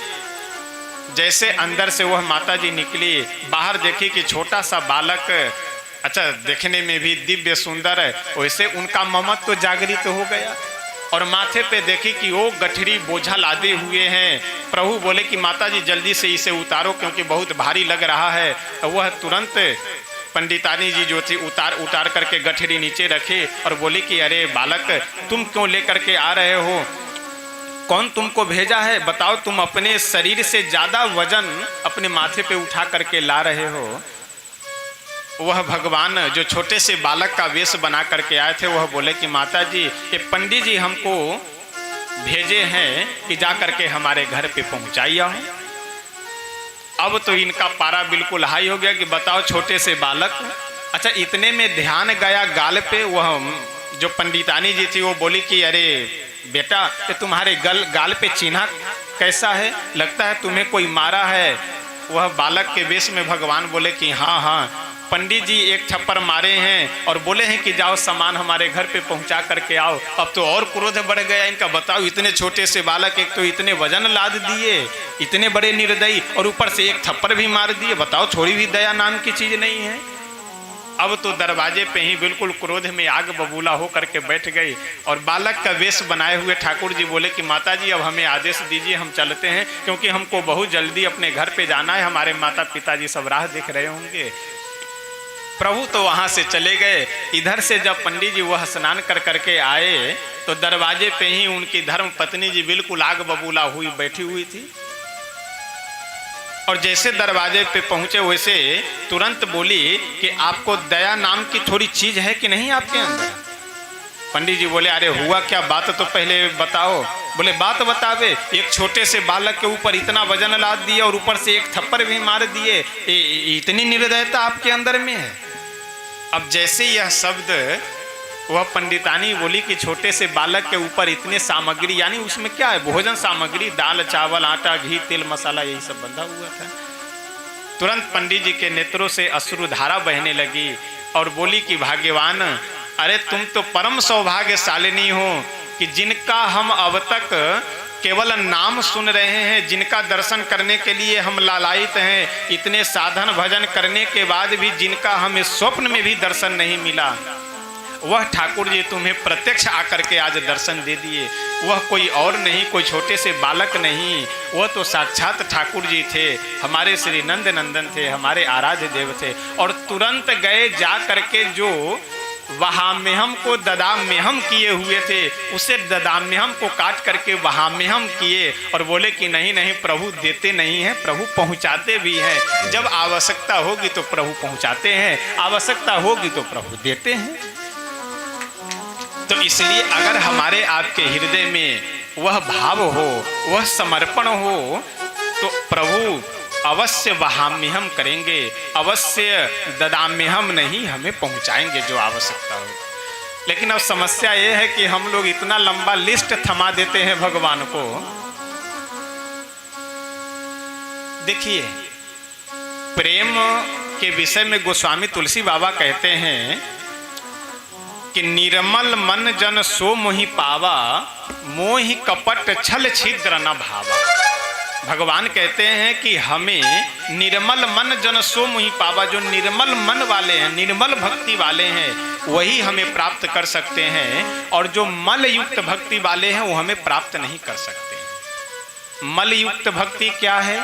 A: जैसे अंदर से वह माता जी निकली, बाहर देखी कि छोटा सा बालक, अच्छा देखने में भी दिव्य सुंदर है, वैसे उनका ममत्व तो जागृत हो गया। और माथे पे देखी कि वो गठरी बोझा लादे हुए हैं। प्रभु बोले कि माता जी जल्दी से इसे उतारो क्योंकि बहुत भारी लग रहा है। वह तुरंत पंडितानी जी जो थी उतार करके गठरी नीचे रखे और बोली कि अरे बालक, तुम क्यों लेकर के आ रहे हो? कौन तुमको भेजा है? बताओ, तुम अपने शरीर से ज्यादा वजन अपने माथे पे उठा करके ला रहे हो। वह भगवान जो छोटे से बालक का वेश बना करके आए थे, वह बोले कि माता जी, ये पंडित जी हमको भेजे हैं कि जा करके हमारे घर पे पहुंचाइए। अब तो इनका पारा बिल्कुल हाई हो गया कि बताओ, छोटे से बालक। अच्छा, इतने में ध्यान गया गाल पे। वह जो पंडितानी जी थी वो बोली कि अरे बेटा, ये तुम्हारे गाल पे चिन्ह कैसा है? लगता है तुम्हें कोई मारा है। वह बालक के वेश में भगवान बोले कि हाँ हाँ, पंडित जी एक थप्पड़ मारे हैं और बोले हैं कि जाओ सामान हमारे घर पे पहुंचा करके आओ। अब तो और क्रोध बढ़ गया इनका। बताओ, इतने छोटे से बालक, एक तो इतने वजन लाद दिए, इतने बड़े निर्दयी, और ऊपर से एक थप्पड़ भी मार दिए। बताओ, थोड़ी भी दया नाम की चीज नहीं है। अब तो दरवाजे पे ही बिल्कुल क्रोध में आग बबूला हो करके बैठ गई। और बालक का वेश बनाए हुए ठाकुर जी बोले कि माता जी, अब हमें आदेश दीजिए, हम चलते हैं, क्योंकि हमको बहुत जल्दी अपने घर पे जाना है। हमारे माता पिताजी सब राह देख रहे होंगे। प्रभु तो वहां से चले गए। इधर से जब पंडित जी वह स्नान कर करके आए तो दरवाजे पे ही उनकी धर्म पत्नी जी बिल्कुल आग बबूला हुई बैठी हुई थी। और जैसे दरवाजे पे पहुंचे वैसे तुरंत बोली कि आपको दया नाम की थोड़ी चीज है कि नहीं आपके अंदर? पंडित जी बोले, अरे हुआ क्या? बात तो पहले बताओ। बोले, बात बतावे, एक छोटे से बालक के ऊपर इतना वजन लाद दिया और ऊपर से एक थप्पड़ भी मार दिए, इतनी निर्दयता आपके अंदर में है। अब जैसे यह शब्द वह पंडितानी बोली कि छोटे से बालक के ऊपर इतने सामग्री, यानी उसमें क्या है? भोजन सामग्री, दाल चावल आटा घी तेल मसाला, यही सब बंधा हुआ था। तुरंत पंडित जी के नेत्रों से अश्रुधारा बहने लगी और बोली कि भाग्यवान, अरे तुम तो परम सौभाग्यशालिनी हो कि जिनका हम अब तक केवल नाम सुन रहे हैं, जिनका दर्शन करने के लिए हम लालायित हैं, इतने साधन भजन करने के बाद भी जिनका हमें स्वप्न में भी दर्शन नहीं मिला। वह ठाकुर जी तुम्हें प्रत्यक्ष आकर के आज दर्शन दे दिए। वह कोई और नहीं, कोई छोटे से बालक नहीं, वह तो साक्षात ठाकुर जी थे, हमारे श्री नंद नंदन थे, हमारे आराध्य देव थे। और तुरंत गए जा करके जो वहाम्यहम को ददाम्यहम किए हुए थे, उसे ददाम्यहम को काट करके वहाम्यहम किए और बोले कि नहीं नहीं, प्रभु देते नहीं हैं, प्रभु पहुंचाते भी हैं। जब आवश्यकता होगी तो प्रभु पहुंचाते हैं, आवश्यकता होगी तो प्रभु देते हैं। तो इसलिए अगर हमारे आपके हृदय में वह भाव हो, वह समर्पण हो, तो प्रभु अवश्य वहाम्यहम करेंगे, अवश्य ददाम्यहम नहीं, हमें पहुंचाएंगे जो आवश्यकता हो। लेकिन अब समस्या यह है कि हम लोग इतना लंबा लिस्ट थमा देते हैं भगवान को। देखिए, प्रेम के विषय में गोस्वामी तुलसी बाबा कहते हैं कि निर्मल मन जन सो मोहि पावा, मोहि कपट छल छिद्र न भावा। भगवान कहते हैं कि हमें निर्मल मन जन सो मोहि पावा, जो निर्मल मन वाले हैं, निर्मल भक्ति वाले हैं, वही हमें प्राप्त कर सकते हैं। और जो मल युक्त भक्ति वाले हैं वो हमें प्राप्त नहीं कर सकते। मल युक्त भक्ति क्या है?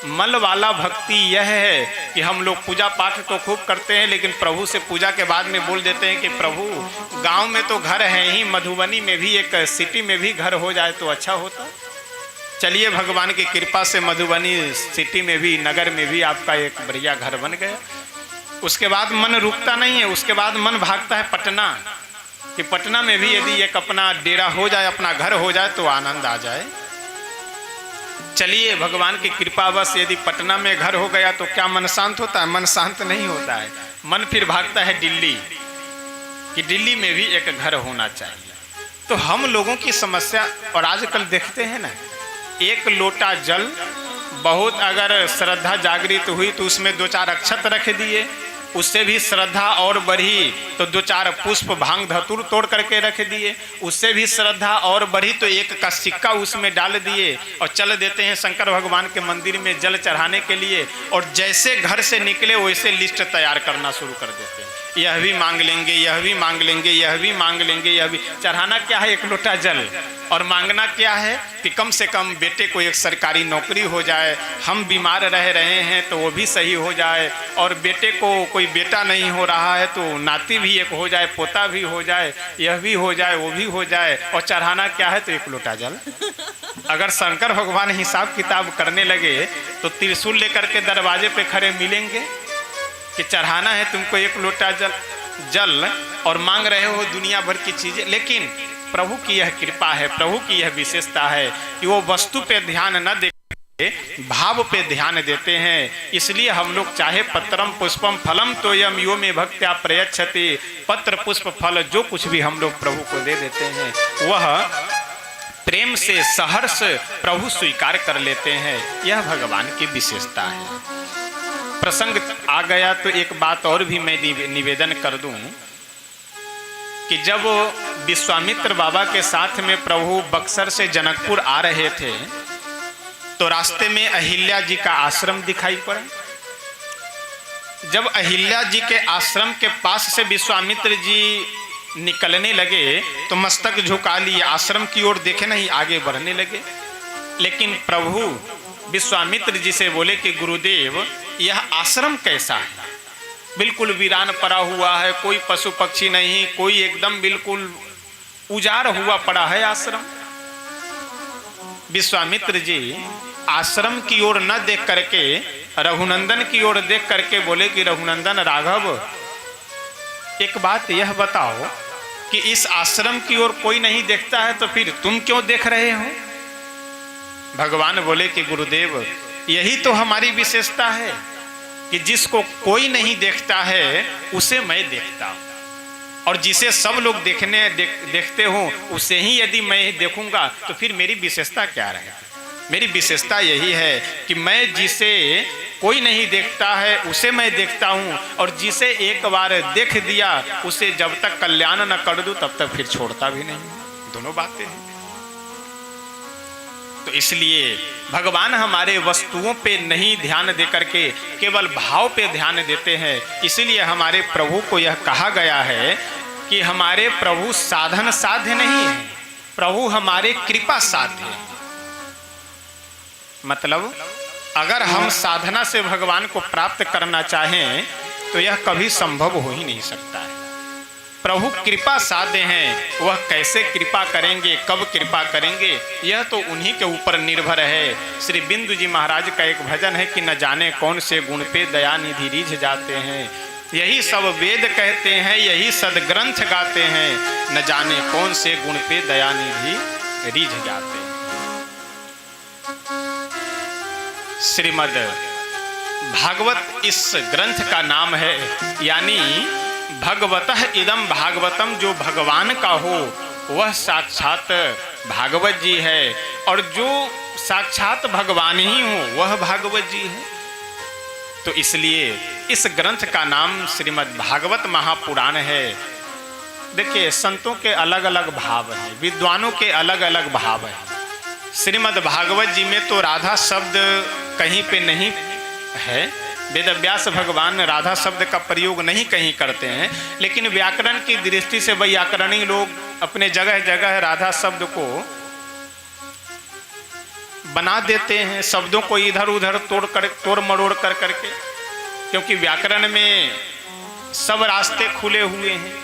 A: मल वाला भक्ति यह है कि हम लोग पूजा पाठ तो खूब करते हैं, लेकिन प्रभु से पूजा के बाद में बोल देते हैं कि प्रभु गांव में तो घर है ही, मधुबनी में भी, एक सिटी में भी घर हो जाए तो अच्छा होता। चलिए, भगवान की कृपा से मधुबनी सिटी में भी, नगर में भी आपका एक बढ़िया घर बन गया। उसके बाद मन रुकता नहीं है, उसके बाद मन भागता है पटना, कि पटना में भी यदि एक अपना डेरा हो जाए, अपना घर हो जाए तो आनंद आ जाए। चलिए, भगवान की कृपा बस यदि पटना में घर हो गया तो क्या मन शांत होता है? मन शांत नहीं होता है। मन फिर भागता है दिल्ली, कि दिल्ली में भी एक घर होना चाहिए। तो हम लोगों की समस्या, और आजकल देखते हैं ना, एक लोटा जल, बहुत अगर श्रद्धा जागृत हुई तो उसमें 2-4 अक्षत रख दिए, उससे भी श्रद्धा और बढ़ी तो 2-4 पुष्प भांग धतूर तोड़ करके रख दिए, उससे भी श्रद्धा और बढ़ी तो एक का सिक्का उसमें डाल दिए और चल देते हैं शंकर भगवान के मंदिर में जल चढ़ाने के लिए। और जैसे घर से निकले वैसे लिस्ट तैयार करना शुरू कर देते हैं, यह भी मांग लेंगे, यह भी मांग लेंगे, यह भी मांग लेंगे, यह भी। चढ़ाना क्या है? एक लोटा जल। और मांगना क्या है? कि कम से कम बेटे को एक सरकारी नौकरी हो जाए, हम बीमार रह रहे हैं तो वो भी सही हो जाए, और बेटे को कोई बेटा नहीं हो रहा है तो नाती भी एक हो जाए, पोता भी हो जाए, यह भी हो जाए, वो भी हो जाए। और चढ़ाना क्या है? तो एक लोटा जल। अगर शंकर भगवान हिसाब किताब करने लगे तो त्रिशूल लेकर के दरवाजे पे खड़े मिलेंगे कि चढ़ाना है तुमको एक लोटा जल और मांग रहे हो दुनिया भर की चीजें। लेकिन प्रभु की यह कृपा है, प्रभु की यह विशेषता है कि वो वस्तु पे ध्यान न देते, भाव पे ध्यान देते हैं। इसलिए हम लोग चाहे पत्रम पुष्पम फलम तोयम यो में भक्त्या प्रयच्छति, पत्र पुष्प फल जो कुछ भी हम लोग प्रभु को दे देते हैं वह प्रेम से सहर्ष प्रभु स्वीकार कर लेते हैं। यह भगवान की विशेषता है। प्रसंग आ गया तो एक बात और भी मैं निवेदन कर दूं कि जब विश्वामित्र बाबा के साथ में प्रभु बक्सर से जनकपुर आ रहे थे तो रास्ते में अहिल्या जी का आश्रम दिखाई पड़ा। जब अहिल्या जी के आश्रम के पास से विश्वामित्र जी निकलने लगे तो मस्तक झुका लिए, आश्रम की ओर देखे नहीं, आगे बढ़ने लगे। लेकिन प्रभु विश्वामित्र जी से बोले कि गुरुदेव, यह आश्रम कैसा है? बिल्कुल वीरान पड़ा हुआ है, कोई पशु पक्षी नहीं, कोई एकदम बिल्कुल उजाड़ हुआ पड़ा है आश्रम। विश्वामित्र जी आश्रम की ओर न देख करके रघुनंदन की ओर देख करके बोले कि रघुनंदन राघव, एक बात यह बताओ कि इस आश्रम की ओर कोई नहीं देखता है तो फिर तुम क्यों देख रहे हो? भगवान बोले कि गुरुदेव, यही तो हमारी विशेषता है कि जिसको कोई नहीं देखता है उसे मैं देखता हूं, और जिसे सब लोग देखते हो उसे ही यदि मैं देखूंगा तो फिर मेरी विशेषता क्या रहेगी? मेरी विशेषता यही है कि मैं जिसे कोई नहीं देखता है उसे मैं देखता हूं, और जिसे एक बार देख दिया उसे जब तक कल्याण न कर दूं तब तक फिर छोड़ता भी नहीं। दोनों बातें हैं। तो इसलिए भगवान हमारे वस्तुओं पे नहीं ध्यान दे करके केवल भाव पे ध्यान देते हैं। इसीलिए हमारे प्रभु को यह कहा गया है कि हमारे प्रभु साधन साध्य नहीं है, प्रभु हमारे कृपा साध्य है। मतलब अगर हम साधना से भगवान को प्राप्त करना चाहें तो यह कभी संभव हो ही नहीं सकता है। प्रभु कृपा साध्य हैं, वह कैसे कृपा करेंगे, कब कृपा करेंगे, यह तो उन्हीं के ऊपर निर्भर है। श्री बिंदु जी महाराज का एक भजन है कि न जाने कौन से गुण पे दया निधि रीझ जाते हैं, यही सब वेद कहते हैं, यही सदग्रंथ गाते हैं, न जाने कौन से गुण पे दया निधि रीझ जाते हैं। श्रीमद् भागवत इस ग्रंथ का नाम है, यानी भगवतः इदम भागवतम, जो भगवान का हो वह साक्षात भागवत जी है, और जो साक्षात भगवान ही हो वह भागवत जी है। तो इसलिए इस ग्रंथ का नाम श्रीमद् भागवत महापुराण है। देखिए, संतों के अलग अलग भाव हैं, विद्वानों के अलग अलग भाव हैं। श्रीमद् भागवत जी में तो राधा शब्द कहीं पे नहीं है, वेदव्यास भगवान राधा शब्द का प्रयोग नहीं कहीं करते हैं, लेकिन व्याकरण की दृष्टि से व्याकरणी लोग अपने जगह जगह राधा शब्द को बना देते हैं, शब्दों को इधर उधर तोड़ मरोड़ कर करके, क्योंकि व्याकरण में सब रास्ते खुले हुए हैं।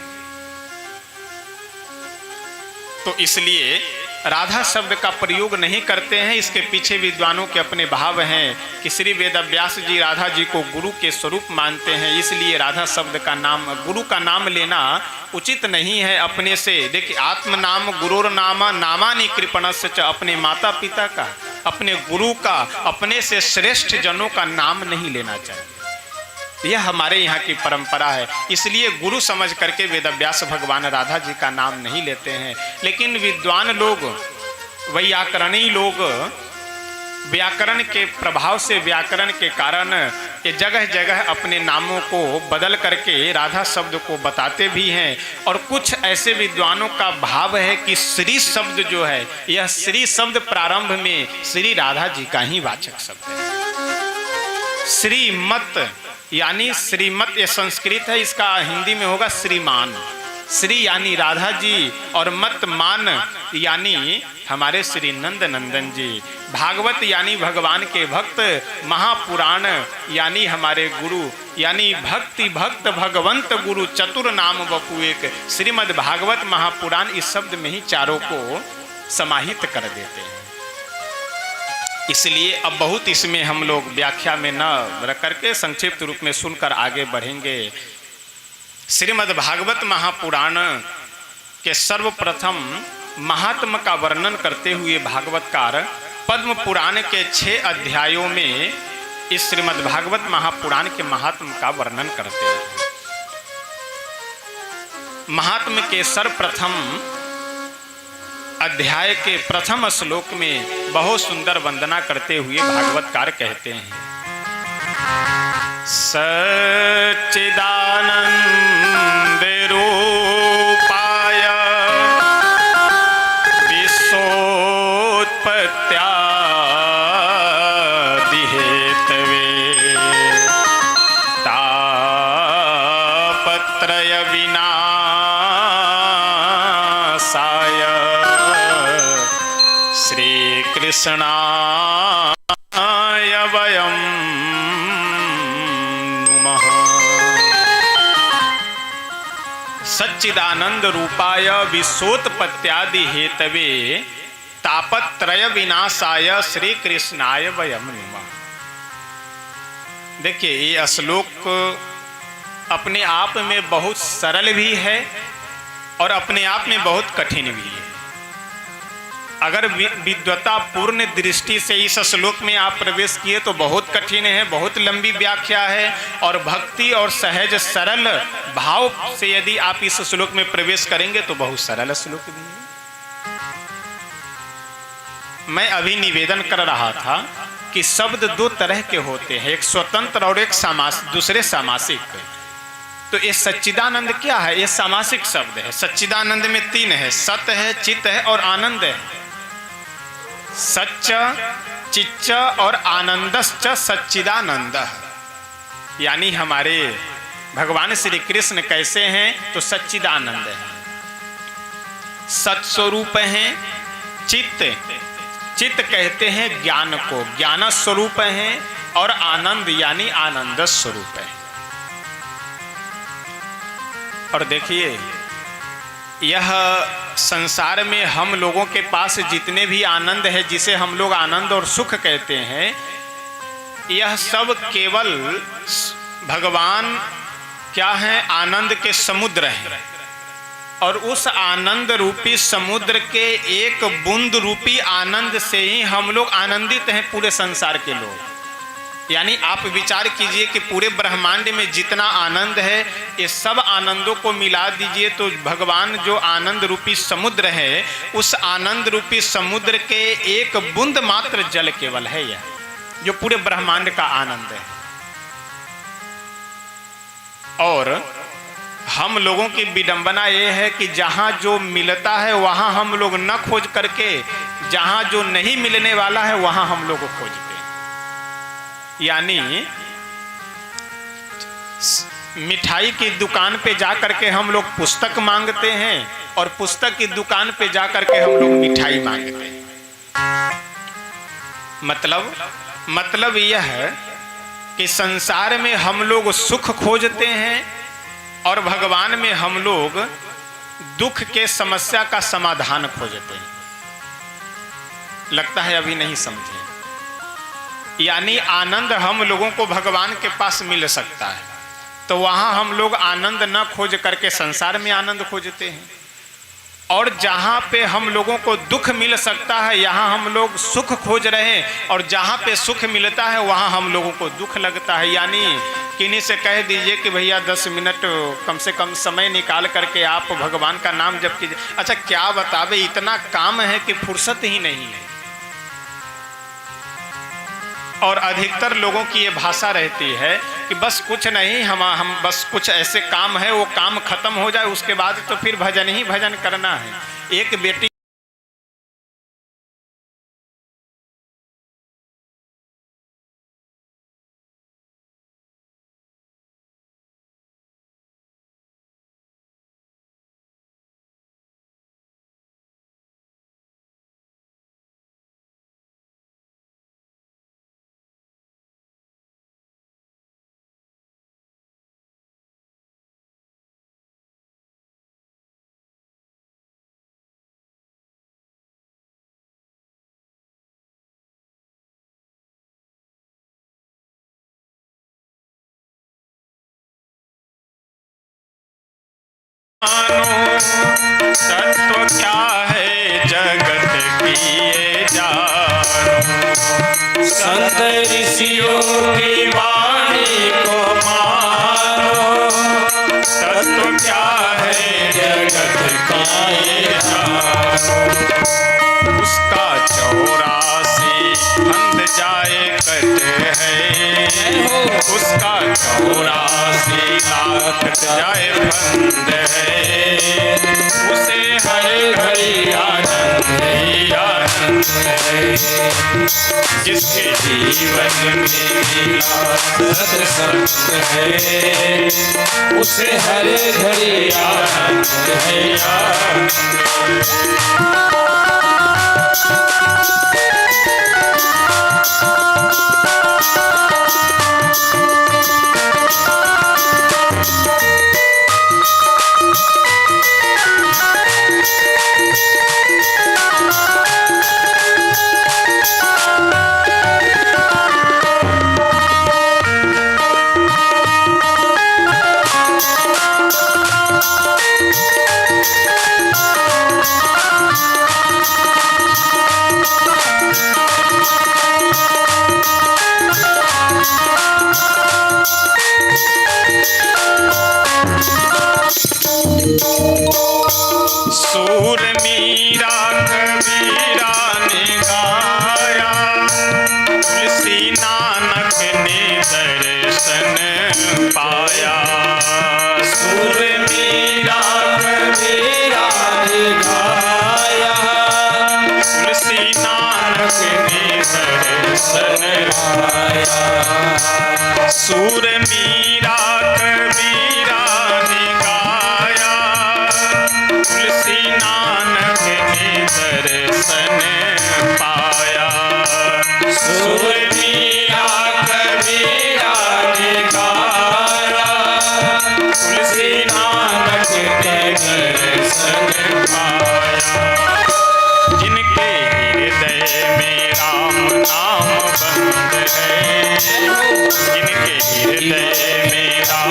A: तो इसलिए राधा शब्द का प्रयोग नहीं करते हैं। इसके पीछे विद्वानों के अपने भाव हैं कि श्री वेदव्यास जी राधा जी को गुरु के स्वरूप मानते हैं, इसलिए राधा शब्द का नाम, गुरु का नाम लेना उचित नहीं है अपने से। देखिए, आत्म नाम गुरुर नामा नामानि कृपणस्य च, अपने माता पिता का, अपने गुरु का, अपने से श्रेष्ठ जनों का नाम नहीं लेना चाहिए। यह हमारे यहाँ की परंपरा है। इसलिए गुरु समझ करके वेदव्यास भगवान राधा जी का नाम नहीं लेते हैं। लेकिन विद्वान लोग, व्याकरणी लोग व्याकरण के प्रभाव से, व्याकरण के कारण ये जगह जगह अपने नामों को बदल करके राधा शब्द को बताते भी हैं। और कुछ ऐसे विद्वानों का भाव है कि श्री शब्द जो है, यह श्री शब्द प्रारंभ में श्री राधा जी का ही वाचक शब्द है। श्रीमत यानी श्रीमत ये संस्कृत है, इसका हिंदी में होगा श्रीमान। श्री यानी राधा जी और मत मान यानी हमारे श्री नंद नंदन जी। भागवत यानी भगवान के भक्त, महापुराण यानी हमारे गुरु, यानी भक्ति भक्त भगवंत गुरु चतुर नाम वपु एक। श्रीमद् भागवत महापुराण इस शब्द में ही चारों को समाहित कर देते हैं। इसलिए अब बहुत इसमें हम लोग व्याख्या में न रख करके संक्षिप्त रूप में सुनकर आगे बढ़ेंगे। श्रीमद् भागवत महापुराण के सर्वप्रथम महात्म का वर्णन करते हुए भागवतकार पद्म पुराण के 6 अध्यायों में इस श्रीमद् भागवत महापुराण के महात्म का वर्णन करते हैं। महात्म के सर्वप्रथम अध्याय के प्रथम श्लोक में बहुत सुंदर वंदना करते हुए भागवतकार कहते हैं, सच्चिदानंद रूपाय विश्वोत्पत्त्यादि हेतवे तापत्रय विनाशाय श्री कृष्णाय वयं नुमः। सच्चिदानंद रूपाय विश्वोत्पत्त्यादि हेतवे तापत्रय विनाशाय श्री कृष्णाय वयं नुमः। देखिए, ये श्लोक अपने आप में बहुत सरल भी है और अपने आप में बहुत कठिन भी है। अगर विद्वता पूर्ण दृष्टि से इस श्लोक में आप प्रवेश किए तो बहुत कठिन है, बहुत लंबी व्याख्या है। और भक्ति और सहज सरल भाव से यदि आप इस श्लोक में प्रवेश करेंगे तो बहुत सरल श्लोक भी है। मैं अभी निवेदन कर रहा था कि शब्द 2 तरह के होते हैं, एक स्वतंत्र और एक दूसरे सामासिक। तो ये सच्चिदानंद क्या है? ये सामासिक शब्द है। सच्चिदानंद में 3 है, सत है, चित है और आनंद है। सच्च, चिच्च और आनंदश्च सच्चिदानंद, यानी हमारे भगवान श्री कृष्ण कैसे हैं? तो सच्चिदानंद है, सत्स्वरूप हैं। चित्त, चित्त कहते हैं ज्ञान को, ज्ञान स्वरूप हैं। और आनंद यानी आनंद स्वरूप है। और देखिए, यह संसार में हम लोगों के पास जितने भी आनंद है, जिसे हम लोग आनंद और सुख कहते हैं, यह सब केवल भगवान क्या है? आनंद के समुद्र हैं। और उस आनंद रूपी समुद्र के एक बूंद रूपी आनंद से ही हम लोग आनंदित हैं, पूरे संसार के लोग। यानी आप विचार कीजिए कि पूरे ब्रह्मांड में जितना आनंद है, ये सब आनंदों को मिला दीजिए तो भगवान जो आनंद रूपी समुद्र है, उस आनंद रूपी समुद्र के एक बूंद मात्र जल केवल है यह, जो पूरे ब्रह्मांड का आनंद है। और हम लोगों की विडंबना ये है कि जहाँ जो मिलता है वहाँ हम लोग न खोज करके, जहाँ जो नहीं मिलने वाला है वहाँ हम लोग खोजते हैं। यानी मिठाई की दुकान पे जा करके हम लोग पुस्तक मांगते हैं, और पुस्तक की दुकान पे जा करके हम लोग मिठाई मांगते हैं। मतलब यह है कि संसार में हम लोग सुख खोजते हैं, और भगवान में हम लोग दुख के समस्या का समाधान खोजते हैं। लगता है अभी नहीं समझे। यानी आनंद हम लोगों को भगवान के पास मिल सकता है, तो वहाँ हम लोग आनंद न खोज करके संसार में आनंद खोजते हैं। और जहाँ पे हम लोगों को दुख मिल सकता है, यहाँ हम लोग सुख खोज रहे हैं, और जहाँ पे सुख मिलता है वहाँ हम लोगों को दुख लगता है। यानी किन्हीं से कह दीजिए कि भैया 10 मिनट कम से कम समय निकाल करके आप भगवान का नाम जप कीजिए। अच्छा, क्या बतावे, इतना काम है कि फुर्सत ही नहीं है। और अधिकतर लोगों की ये भाषा रहती है कि बस कुछ नहीं, हम बस कुछ ऐसे काम है, वो काम खत्म हो जाए, उसके बाद तो फिर भजन ही भजन करना है। एक बेटी तत्व क्या है जगत की ये जानो, संत ऋषियों की वाणी को मानो। तत्व क्या है जगत का ये जानो, उसका 84 फंद जाए कट है, उसका 84 लाख जाए फंद है। उसे हर घड़ी आनंद ही आनंद है, जिसके जीवन में सत्संग है, उसे हर घड़ी आनंद है आनंद। सूर मीरा कबीरा ने गाया, तुलसी नानक ने दर्शन पाया। सूर मीरा कबीरा ने गाया, तुलसी नानक ने दर्शन पाया। सूर मीरा कबीरा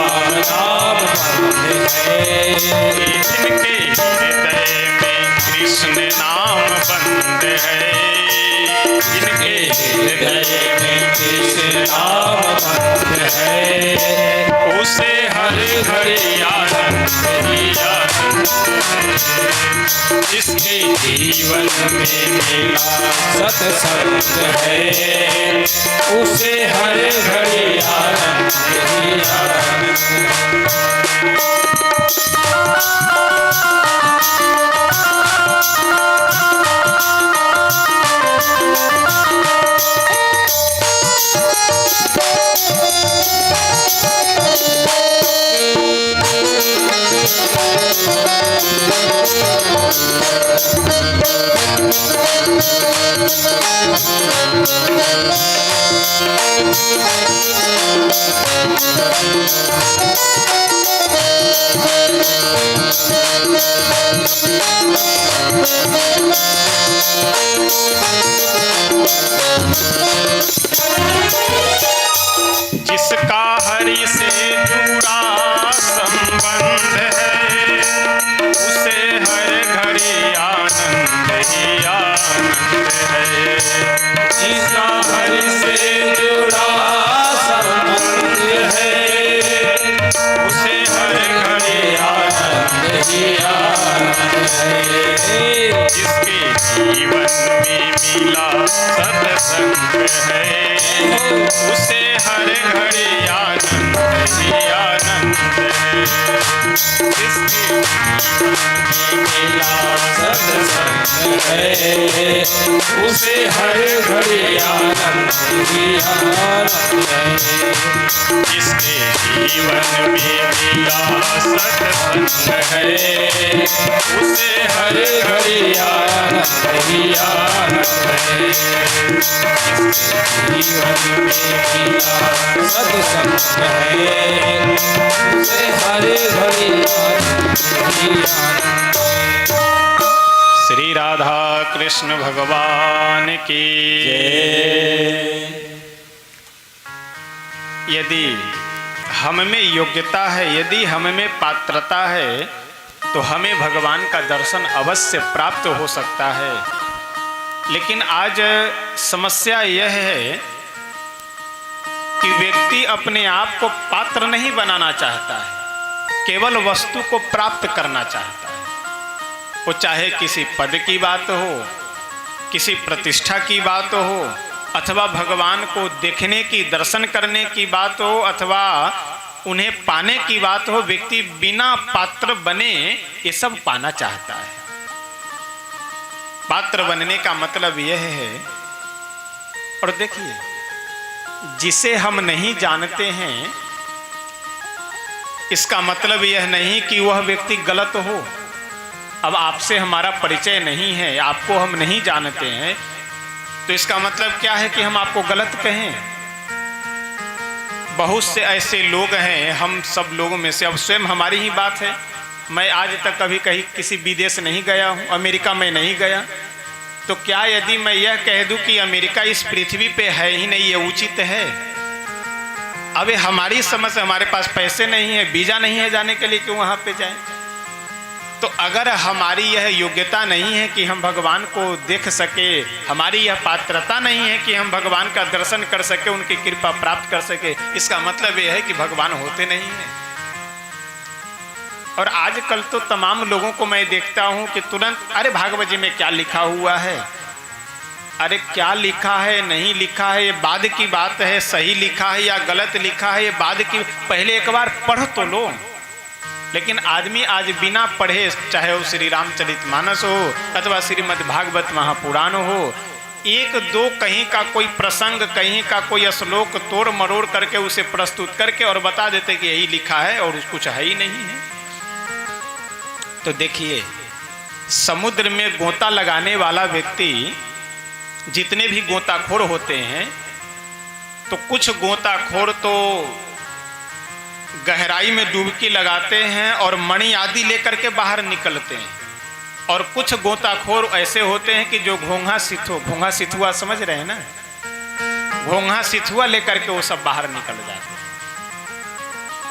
B: राम नाम बंद है।
A: जिनके हृदय में कृष्ण नाम बंद है, जिनके
B: हृदय में कृष्ण नाम बंद है,
A: उसे हर घड़ी आनंद ही आनंद है। जिसके
B: जीवन में मेरा सत्संग है, उसे हर घड़ी आनंद ही आनंद है।
A: जिसका हरि से जुड़ा संबंध है, उसे हर घड़ी आनंद ही आनंद है।
B: जिसका हरि से जुड़ा संबंध है,
A: उसे हर घड़ी
B: आनंद ही आनंद है।
A: जिसके जीवन में मिला सत्संग है, उसे हर घड़ी आनंद ही आनंद है। जिसके
B: मिला सत्संग है, उसे हर घड़ी आनंद ही आनंद है।
A: जिसके जीवन में मिला सत्संग है,
B: उसे हर घड़ी आनंद ही आनंद है। जीवन में मिला सत्संग है, उसे हर घड़ी आनंद ही आनंद है।
A: श्री राधा कृष्ण भगवान की
B: जय।
A: यदि हम में योग्यता है, यदि हम में पात्रता है, तो हमें भगवान का दर्शन अवश्य प्राप्त हो सकता है। लेकिन आज समस्या यह है कि व्यक्ति अपने आप को पात्र नहीं बनाना चाहता है, केवल वस्तु को प्राप्त करना चाहता है। वो चाहे किसी पद की बात हो, किसी प्रतिष्ठा की बात हो, अथवा भगवान को देखने की, दर्शन करने की बात हो, अथवा उन्हें पाने की बात हो, व्यक्ति बिना पात्र बने ये सब पाना चाहता है। पात्र बनने का मतलब यह है, और देखिए, जिसे हम नहीं जानते हैं इसका मतलब यह नहीं कि वह व्यक्ति गलत हो। अब आपसे हमारा परिचय नहीं है, आपको हम नहीं जानते हैं, तो इसका मतलब क्या है कि हम आपको गलत कहें? बहुत से ऐसे लोग हैं, हम सब लोगों में से, अब स्वयं हमारी ही बात है, मैं आज तक कभी कहीं किसी विदेश नहीं गया हूँ, अमेरिका में नहीं गया, तो क्या यदि मैं यह कह दूं कि अमेरिका इस पृथ्वी पे है ही नहीं, ये उचित है? अब हमारी समझ से हमारे पास पैसे नहीं है, वीजा नहीं है जाने के लिए, क्यों वहाँ पे जाएं? तो अगर हमारी यह योग्यता नहीं है कि हम भगवान को देख सके, हमारी यह पात्रता नहीं है कि हम भगवान का दर्शन कर सके, उनकी कृपा प्राप्त कर सके, इसका मतलब यह है कि भगवान होते नहीं हैं। और आजकल तो तमाम लोगों को मैं देखता हूं कि तुरंत अरे भागवत जी में क्या लिखा हुआ है, अरे क्या लिखा है नहीं लिखा है ये बाद की बात है, सही लिखा है या गलत लिखा है ये बाद की, पहले एक बार पढ़ तो लो। लेकिन आदमी आज बिना पढ़े, चाहे वो श्री रामचरितमानस हो अथवा श्रीमद् भागवत महापुराण हो, एक दो कहीं का कोई प्रसंग, कहीं का कोई श्लोक तोड़ मरोड़ करके उसे प्रस्तुत करके और बता देते कि यही लिखा है और कुछ है ही नहीं है। तो देखिए, समुद्र में गोता लगाने वाला व्यक्ति, जितने भी गोताखोर होते हैं, तो कुछ गोताखोर तो गहराई में डुबकी लगाते हैं और मणि आदि लेकर के बाहर निकलते हैं, और कुछ गोताखोर ऐसे होते हैं कि जो घोंघा सिथुआ समझ रहे हैं ना, घोंघा सिथुआ लेकर के वो सब बाहर निकल जाते हैं।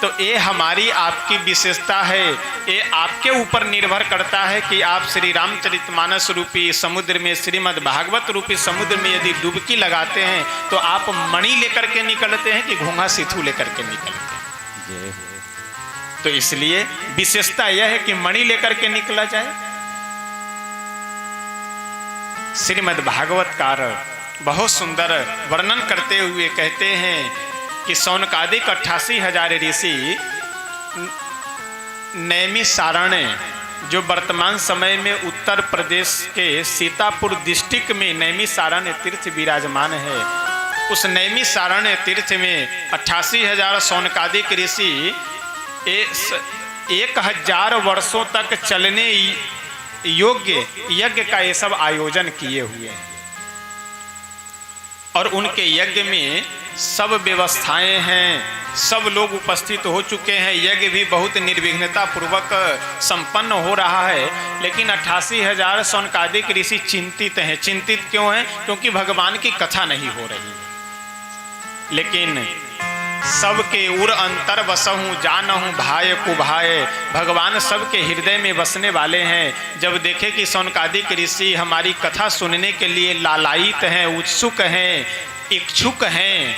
A: तो ये हमारी आपकी विशेषता है। ये आपके ऊपर निर्भर करता है कि आप श्री रामचरितमानस रूपी समुद्र में, श्रीमद् भागवत रूपी समुद्र में यदि डुबकी लगाते हैं तो आप मणि लेकर के निकलते हैं कि घोंघा सिथू लेकर के निकलते हैं। तो इसलिए विशेषता यह है कि मणि लेकर के निकला जाए। श्रीमद् भागवतकार बहुत सुंदर वर्णन करते हुए कहते हैं कि सौनकादिक 88,000 ऋषि नैमिषारण्य, जो वर्तमान समय में उत्तर प्रदेश के सीतापुर डिस्ट्रिक्ट में नैमिषारण्य तीर्थ विराजमान है, उस नैमिषारण्य तीर्थ में 88,000 सौनकादिक ऋषि 1,000 वर्षों तक चलने योग्य यज्ञ का ये सब आयोजन किए हुए हैं। और उनके यज्ञ में सब व्यवस्थाएं हैं, सब लोग उपस्थित हो चुके हैं, यज्ञ भी बहुत निर्विघ्नता पूर्वक संपन्न हो रहा है। लेकिन 88,000 सौनकादिक ऋषि चिंतित हैं। चिंतित क्यों हैं? क्योंकि भगवान की कथा नहीं हो रही। लेकिन सबके उर अंतर बसहूँ जानहूँ भाय कुभाय, भगवान सबके हृदय में बसने वाले हैं। जब देखे कि सौनकादिक ऋषि हमारी कथा सुनने के लिए लालायित हैं, उत्सुक हैं, इच्छुक हैं,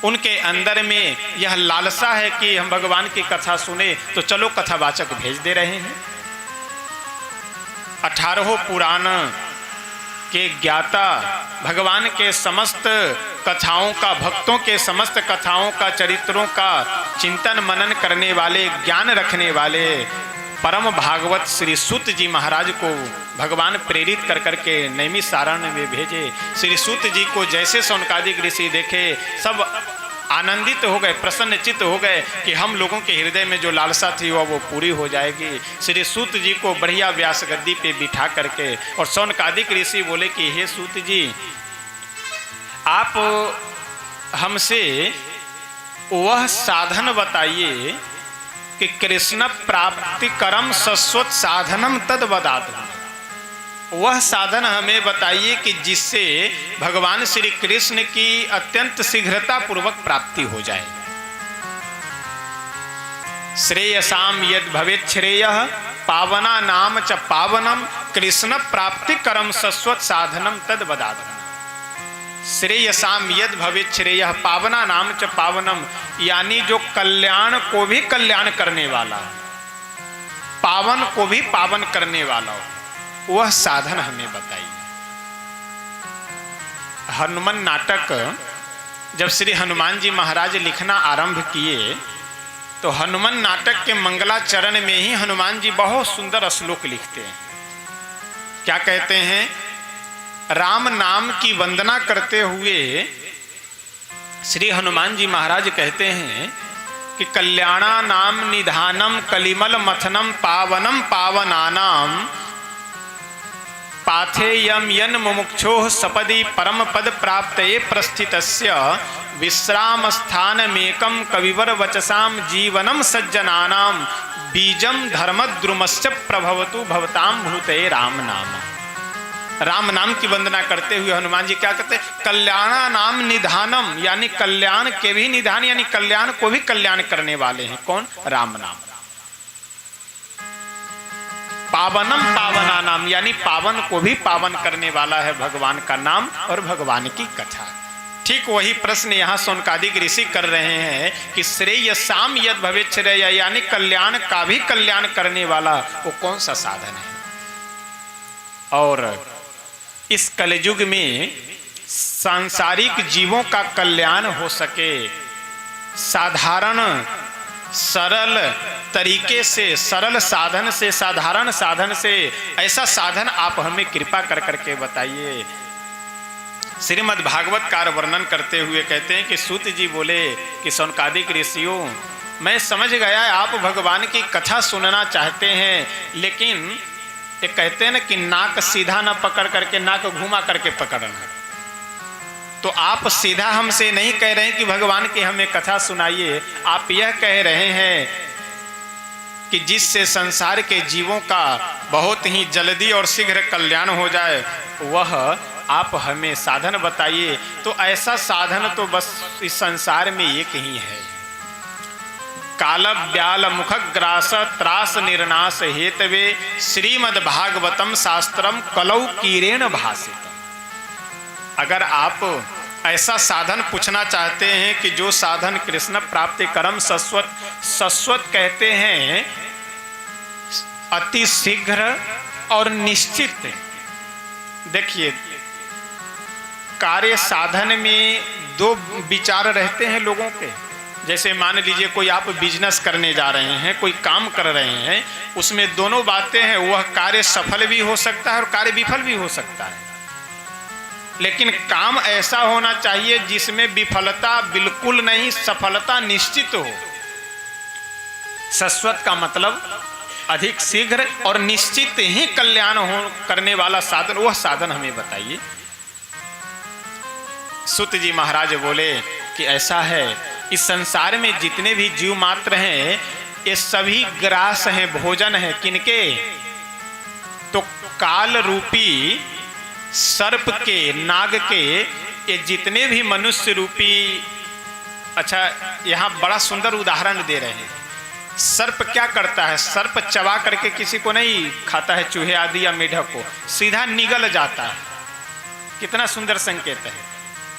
A: उनके अंदर में यह लालसा है कि हम भगवान की कथा सुने, तो चलो कथावाचक भेज दे रहे हैं। 18 पुराण के ज्ञाता, भगवान के समस्त कथाओं का, भक्तों के समस्त कथाओं का, चरित्रों का चिंतन मनन करने वाले, ज्ञान रखने वाले परम भागवत श्री सूत जी महाराज को भगवान प्रेरित कर करके नैमिषारण्य में भेजे। श्री सूत जी को जैसे सौनकादिक ऋषि देखे, सब आनंदित हो गए, प्रसन्नचित्त हो गए कि हम लोगों के हृदय में जो लालसा थी वो पूरी हो जाएगी। श्री सूत जी को बढ़िया व्यास गद्दी पे बिठा करके, और सौनकादिक ऋषि बोले कि हे सूत जी, आप हमसे वह साधन बताइए कि कृष्ण प्राप्ति करम शश्वत साधनम तद बदात। वह साधन हमें बताइए कि जिससे भगवान श्री कृष्ण की अत्यंत शीघ्रता पूर्वक प्राप्ति हो जाए। श्रेयसाम यद भवेत् श्रेयः पावना नाम च पावनम कृष्ण प्राप्ति करम शश्वत साधनम तद बदात। श्रेयसाम यद भवेत् श्रेयः पावना नाम च पावनम, यानी जो कल्याण को भी कल्याण करने वाला, पावन को भी पावन करने वाला, वह साधन हमें बताइए। हनुमान नाटक जब श्री हनुमान जी महाराज लिखना आरंभ किए तो हनुमान नाटक के मंगलाचरण में ही हनुमान जी बहुत सुंदर श्लोक लिखते हैं। क्या कहते हैं? राम नाम की वंदना करते हुए श्री हनुमान जी महाराज कहते हैं कि कल्याणा नाम निधानम कलिमल मथनम पावनम पावनानाम पाथेयम यन मुमुक्षोः सपदि परम पद प्राप्तये प्रस्थितस्य विश्राम स्थानमेकं कविवर वचसाम जीवनम सज्जनानाम बीजम धर्मद्रुमस्य प्रभवतु भवताम भूते राम नाम। राम नाम की वंदना करते हुए हनुमान जी क्या कहते हैं? कल्याणा नाम निधानम, यानी कल्याण के भी निधान, यानी कल्याण को भी कल्याण करने वाले हैं। कौन? राम नाम। पावनम पावना नाम, यानी पावन को भी पावन करने वाला है भगवान का नाम और भगवान की कथा। ठीक वही प्रश्न यहाँ सौनकादिक ऋषि कर रहे हैं कि श्रेयसाम यद भवेत् श्रेयः, यानी कल्याण का भी कल्याण करने वाला वो कौन सा साधन है। और इस कलयुग में सांसारिक जीवों का कल्याण हो सके, साधारण सरल तरीके से, सरल साधन से, साधारण साधन से, ऐसा साधन आप हमें कृपा कर करके बताइए। श्रीमद् भागवत कार वर्णन करते हुए कहते हैं कि सूत जी बोले कि सौनकादिक ऋषियों, मैं समझ गया आप भगवान की कथा सुनना चाहते हैं, लेकिन ये कहते हैं ना कि नाक सीधा ना पकड़ करके नाक घुमा करके पकड़ना। तो आप सीधा हमसे नहीं कह रहे हैं कि भगवान की हमें कथा सुनाइए, आप यह कह रहे हैं कि जिससे संसार के जीवों का बहुत ही जल्दी और शीघ्र कल्याण हो जाए, वह आप हमें साधन बताइए। तो ऐसा साधन तो बस इस संसार में एक ही है। काल व्याल मुख ग्रास त्रास निर्नाश हेतवे श्रीमद् भागवतम शास्त्रम कलौ कीरेण भासित। अगर आप ऐसा साधन पूछना चाहते हैं कि जो साधन कृष्ण प्राप्ति कर्म शाश्वत शाश्वत कहते हैं, अति शीघ्र और निश्चित। देखिए, कार्य साधन में दो विचार रहते हैं लोगों के। जैसे मान लीजिए कोई आप बिजनेस करने जा रहे हैं, कोई काम कर रहे हैं, उसमें दोनों बातें हैं, वह कार्य सफल भी हो सकता है और कार्य विफल भी हो सकता है। लेकिन काम ऐसा होना चाहिए जिसमें विफलता बिल्कुल नहीं, सफलता निश्चित हो। शाश्वत का मतलब अधिक शीघ्र और निश्चित ही कल्याण हो करने वाला साधन, वह साधन हमें बताइए। सूत जी महाराज बोले कि ऐसा है, इस संसार में जितने भी जीव मात्र हैं ये सभी ग्रास हैं, भोजन है। किनके? तो काल रूपी सर्प के, नाग के, ये जितने भी मनुष्य रूपी। अच्छा, यहाँ बड़ा सुंदर उदाहरण दे रहे हैं। सर्प क्या करता है? सर्प चबा करके किसी को नहीं खाता है, चूहे आदि या मेढक को, सीधा निगल जाता है। कितना सुंदर संकेत है।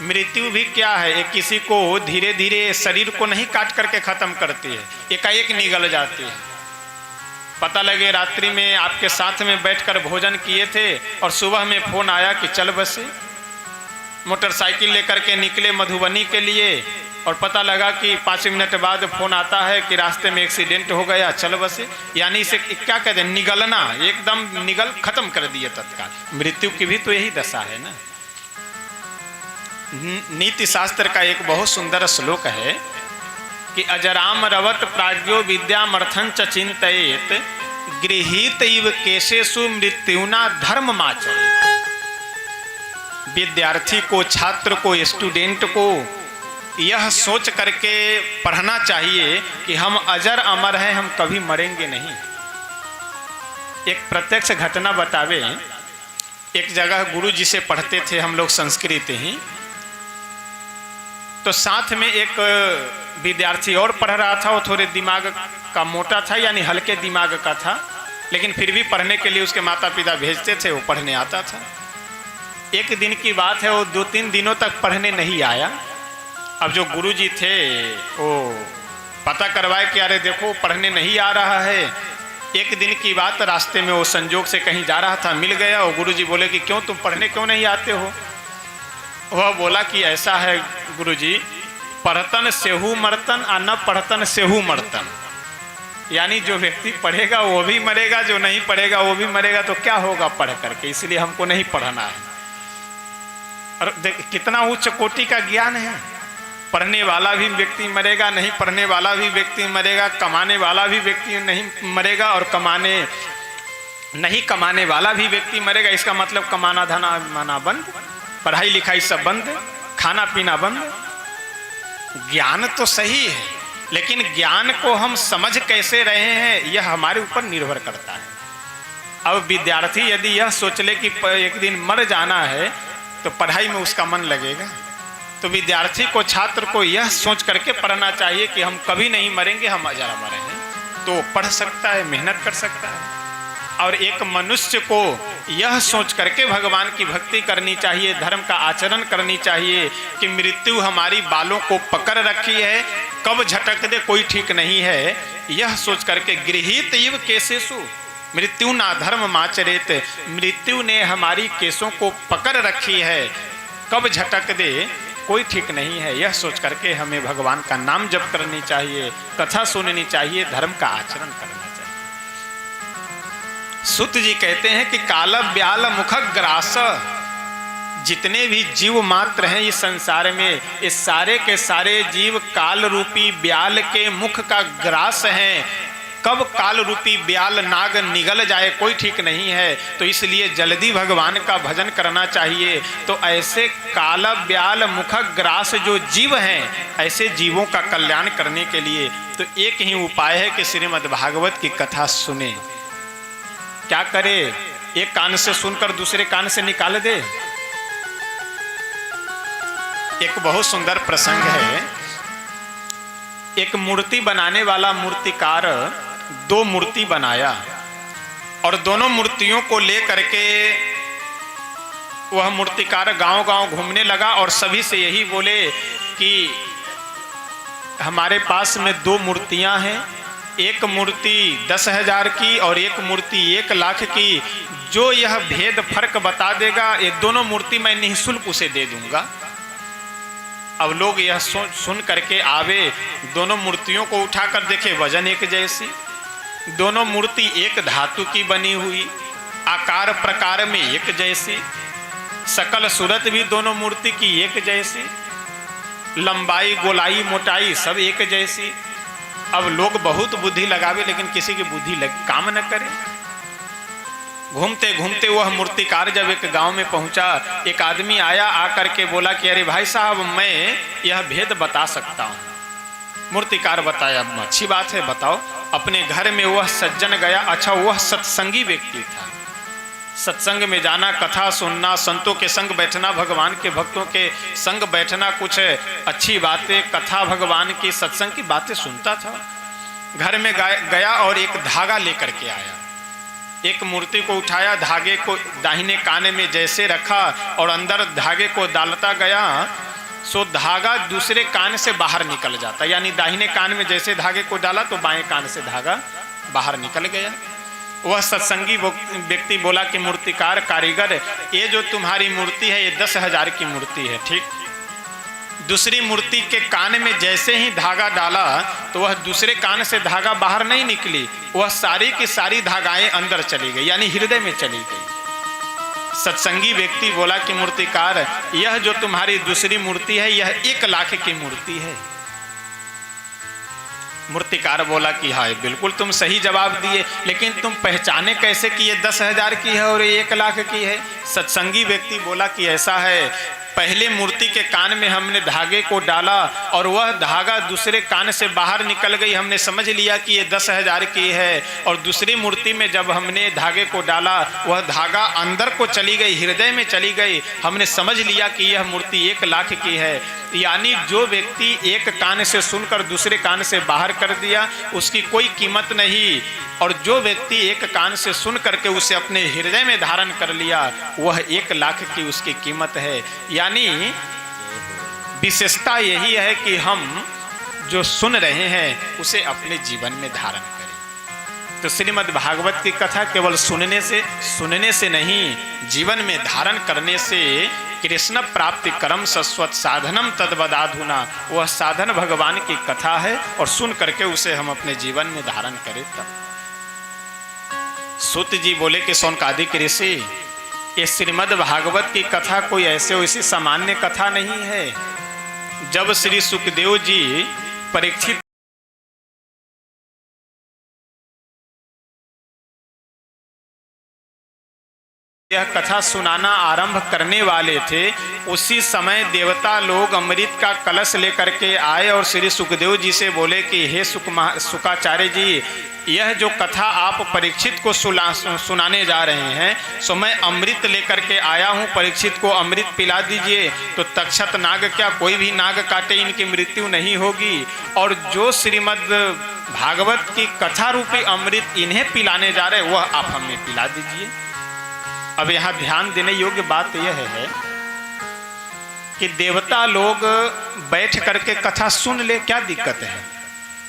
A: मृत्यु भी क्या है? एक किसी को धीरे धीरे शरीर को नहीं काट करके खत्म करती है, एकाएक निगल जाती है। पता लगे रात्रि में आपके साथ में बैठकर भोजन किए थे और सुबह में फोन आया कि चल बसे, मोटरसाइकिल लेकर के निकले मधुबनी के लिए, और पता लगा कि 5 मिनट बाद फोन आता है कि रास्ते में एक्सीडेंट हो गया, चल बसे। यानी इसे क्या कहते हैं? निगलना, एकदम निगल खत्म कर दिए तत्काल। मृत्यु की भी तो यही दशा है ना। नीति शास्त्र का एक बहुत सुंदर श्लोक है कि अजराम रवत प्राज्ञो विद्यामर्थं च चिंतयेत गृहीत इव केशेषु मृत्युना धर्ममाचरेत। विद्यार्थी को, छात्र को, स्टूडेंट को यह सोच करके पढ़ना चाहिए कि हम अजर अमर हैं, हम कभी मरेंगे नहीं। एक प्रत्यक्ष घटना बतावे। एक जगह गुरु जी से पढ़ते थे हम लोग संस्कृत ही, तो साथ में एक विद्यार्थी और पढ़ रहा था। वो थोड़े दिमाग का मोटा था, यानी हल्के दिमाग का था, लेकिन फिर भी पढ़ने के लिए उसके माता पिता भेजते थे, वो पढ़ने आता था। एक दिन की बात है, वो 2-3 दिनों तक पढ़ने नहीं आया। अब जो गुरुजी थे वो पता करवाए कि अरे देखो पढ़ने नहीं आ रहा है। एक दिन की बात, रास्ते में वो संजोग से कहीं जा रहा था, मिल गया। और गुरुजी बोले कि क्यों, तुम पढ़ने क्यों नहीं आते हो? वह बोला कि ऐसा है गुरुजी, पढ़तन सेहू मरतन और न पढ़तन सेहू मरतन। यानी जो व्यक्ति पढ़ेगा वो भी मरेगा, जो नहीं पढ़ेगा वो भी मरेगा, तो क्या होगा पढ़ करके, इसलिए हमको नहीं पढ़ना है। और कितना उच्च कोटि का ज्ञान है। पढ़ने वाला भी व्यक्ति मरेगा, नहीं पढ़ने वाला भी व्यक्ति मरेगा, कमाने वाला भी व्यक्ति नहीं मरेगा, और नहीं कमाने वाला भी व्यक्ति मरेगा। इसका मतलब कमाना धना बंद, पढ़ाई लिखाई सब बंद, खाना पीना बंद। ज्ञान तो सही है, लेकिन ज्ञान को हम समझ कैसे रहे हैं यह हमारे ऊपर निर्भर करता है। अब विद्यार्थी यदि यह सोच ले कि एक दिन मर जाना है, तो पढ़ाई में उसका मन लगेगा। तो विद्यार्थी को, छात्र को यह सोच करके पढ़ना चाहिए कि हम कभी नहीं मरेंगे, हम अजर अमर हैं। तो पढ़ सकता है, मेहनत कर सकता है। और एक मनुष्य को यह सोच करके भगवान की भक्ति करनी चाहिए, धर्म का आचरण करनी चाहिए कि मृत्यु हमारी बालों को पकड़ रखी है, कब झटक दे कोई ठीक नहीं है। यह सोच करके गृहीत इव केशेषु मृत्यु ना धर्म माचरेत, मृत्यु ने हमारी केसों को पकड़ रखी है, कब झटक दे कोई ठीक नहीं है। यह सोच करके हमें भगवान का नाम जप करनी चाहिए, कथा सुननी चाहिए, धर्म का आचरण करना चाहिए। सूत जी कहते हैं कि काल ब्याल मुख ग्रास, जितने भी जीव मात्र हैं इस संसार में, ये सारे के सारे जीव काल रूपी ब्याल के मुख का ग्रास हैं। कब काल रूपी ब्याल नाग निगल जाए कोई ठीक नहीं है, तो इसलिए जल्दी भगवान का भजन करना चाहिए। तो ऐसे काल ब्याल मुख ग्रास जो जीव हैं, ऐसे जीवों का कल्याण करने के लिए तो एक ही उपाय है कि श्रीमद् भागवत की कथा सुने। क्या करे? एक कान से सुनकर दूसरे कान से निकाल दे। एक बहुत सुंदर प्रसंग है। एक मूर्ति बनाने वाला मूर्तिकार 2 मूर्ति बनाया और दोनों मूर्तियों को ले करके वह मूर्तिकार गांव-गांव घूमने लगा और सभी से यही बोले कि हमारे पास में 2 मूर्तियां हैं, एक मूर्ति 10,000 की और एक मूर्ति 1 लाख की। जो यह भेद फर्क बता देगा, ये दोनों मूर्ति मैं निःशुल्क उसे दे दूंगा। अब लोग यह सुन करके आवे, दोनों मूर्तियों को उठाकर देखे, वजन एक जैसी, दोनों मूर्ति एक धातु की बनी हुई, आकार प्रकार में एक जैसी, सकल सूरत भी दोनों मूर्ति की एक जैसी, लंबाई गोलाई मोटाई सब एक जैसी। अब लोग बहुत बुद्धि लगावे लेकिन किसी की बुद्धि काम न करे। घूमते घूमते वह मूर्तिकार जब एक गांव में पहुंचा, एक आदमी आया, आकर के बोला कि अरे भाई साहब, मैं यह भेद बता सकता हूं। मूर्तिकार बताया, अच्छी बात है, बताओ। अपने घर में वह सज्जन गया। अच्छा, वह सत्संगी व्यक्ति था। सत्संग में जाना, कथा सुनना, संतों के संग बैठना, भगवान के भक्तों के संग बैठना, कुछ अच्छी बातें, कथा भगवान की, सत्संग की बातें सुनता था। घर में गया और एक धागा लेकर के आया। एक मूर्ति को उठाया, धागे को दाहिने कान में जैसे रखा और अंदर धागे को डालता गया, सो धागा दूसरे कान से बाहर निकल जाता। यानी दाहिने कान में जैसे धागे को डाला तो बाएं कान से धागा बाहर निकल गया। वह सत्संगी व्यक्ति बोला कि मूर्तिकार, कारीगर, ये जो तुम्हारी मूर्ति है ये 10,000 की मूर्ति है, ठीक। दूसरी मूर्ति के कान में जैसे ही धागा डाला तो वह दूसरे कान से धागा बाहर नहीं निकली, वह सारी की सारी धागाएं अंदर चली गई, यानी हृदय में चली गई। सत्संगी व्यक्ति बोला कि मूर्तिकार, यह जो तुम्हारी दूसरी मूर्ति है यह 1 लाख की मूर्ति है। मूर्तिकार बोला कि हाँ, बिल्कुल तुम सही जवाब दिए, लेकिन तुम पहचाने कैसे कि ये 10,000 की है और ये 1 लाख की है? सत्संगी व्यक्ति बोला कि ऐसा है, पहले मूर्ति के कान में हमने धागे को डाला और वह धागा दूसरे कान से बाहर निकल गई, हमने समझ लिया कि ये 10,000 की है। और दूसरी मूर्ति में जब हमने धागे को डाला, वह धागा अंदर को चली गई, हृदय में चली गई, हमने समझ लिया कि यह मूर्ति 1 लाख की है। यानी जो व्यक्ति एक कान से सुनकर दूसरे कान से बाहर कर दिया, उसकी कोई कीमत नहीं, और जो व्यक्ति एक कान से सुन करके उसे अपने हृदय में धारण कर लिया, वह 1 लाख की उसकी कीमत है। यानी विशेषता यही है कि हम जो सुन रहे हैं उसे अपने जीवन में धारण करें। तो श्रीमद् भागवत की कथा केवल सुनने से नहीं, जीवन में धारण करने से कृष्ण प्राप्ति कर्म सस्वत साधनम तद्वदाधुना, वह साधन भगवान की कथा है और सुन करके उसे हम अपने जीवन में धारण करें तब। सूत जी बोले कि शौनकादिक ऋषि, ये श्रीमद् भागवत की कथा कोई ऐसे वैसी सामान्य कथा नहीं है। जब श्री सुखदेव जी परीक्षित यह कथा सुनाना आरंभ करने वाले थे, उसी समय देवता लोग अमृत का कलश लेकर के आए और श्री सुखदेव जी से बोले कि हे सुकाचार्य जी, यह जो कथा आप परीक्षित को सुनाने जा रहे हैं, सो मैं अमृत लेकर के आया हूँ, परीक्षित को अमृत पिला दीजिए। तो तक्षत नाग क्या, कोई भी नाग काटे इनकी मृत्यु नहीं होगी, और जो श्रीमद् भागवत की कथा रूपी अमृत इन्हें पिलाने जा रहे वह आप हमें पिला दीजिए। अब यहाँ ध्यान देने योग्य बात यह है कि देवता लोग बैठ करके कथा सुन ले, क्या दिक्कत है?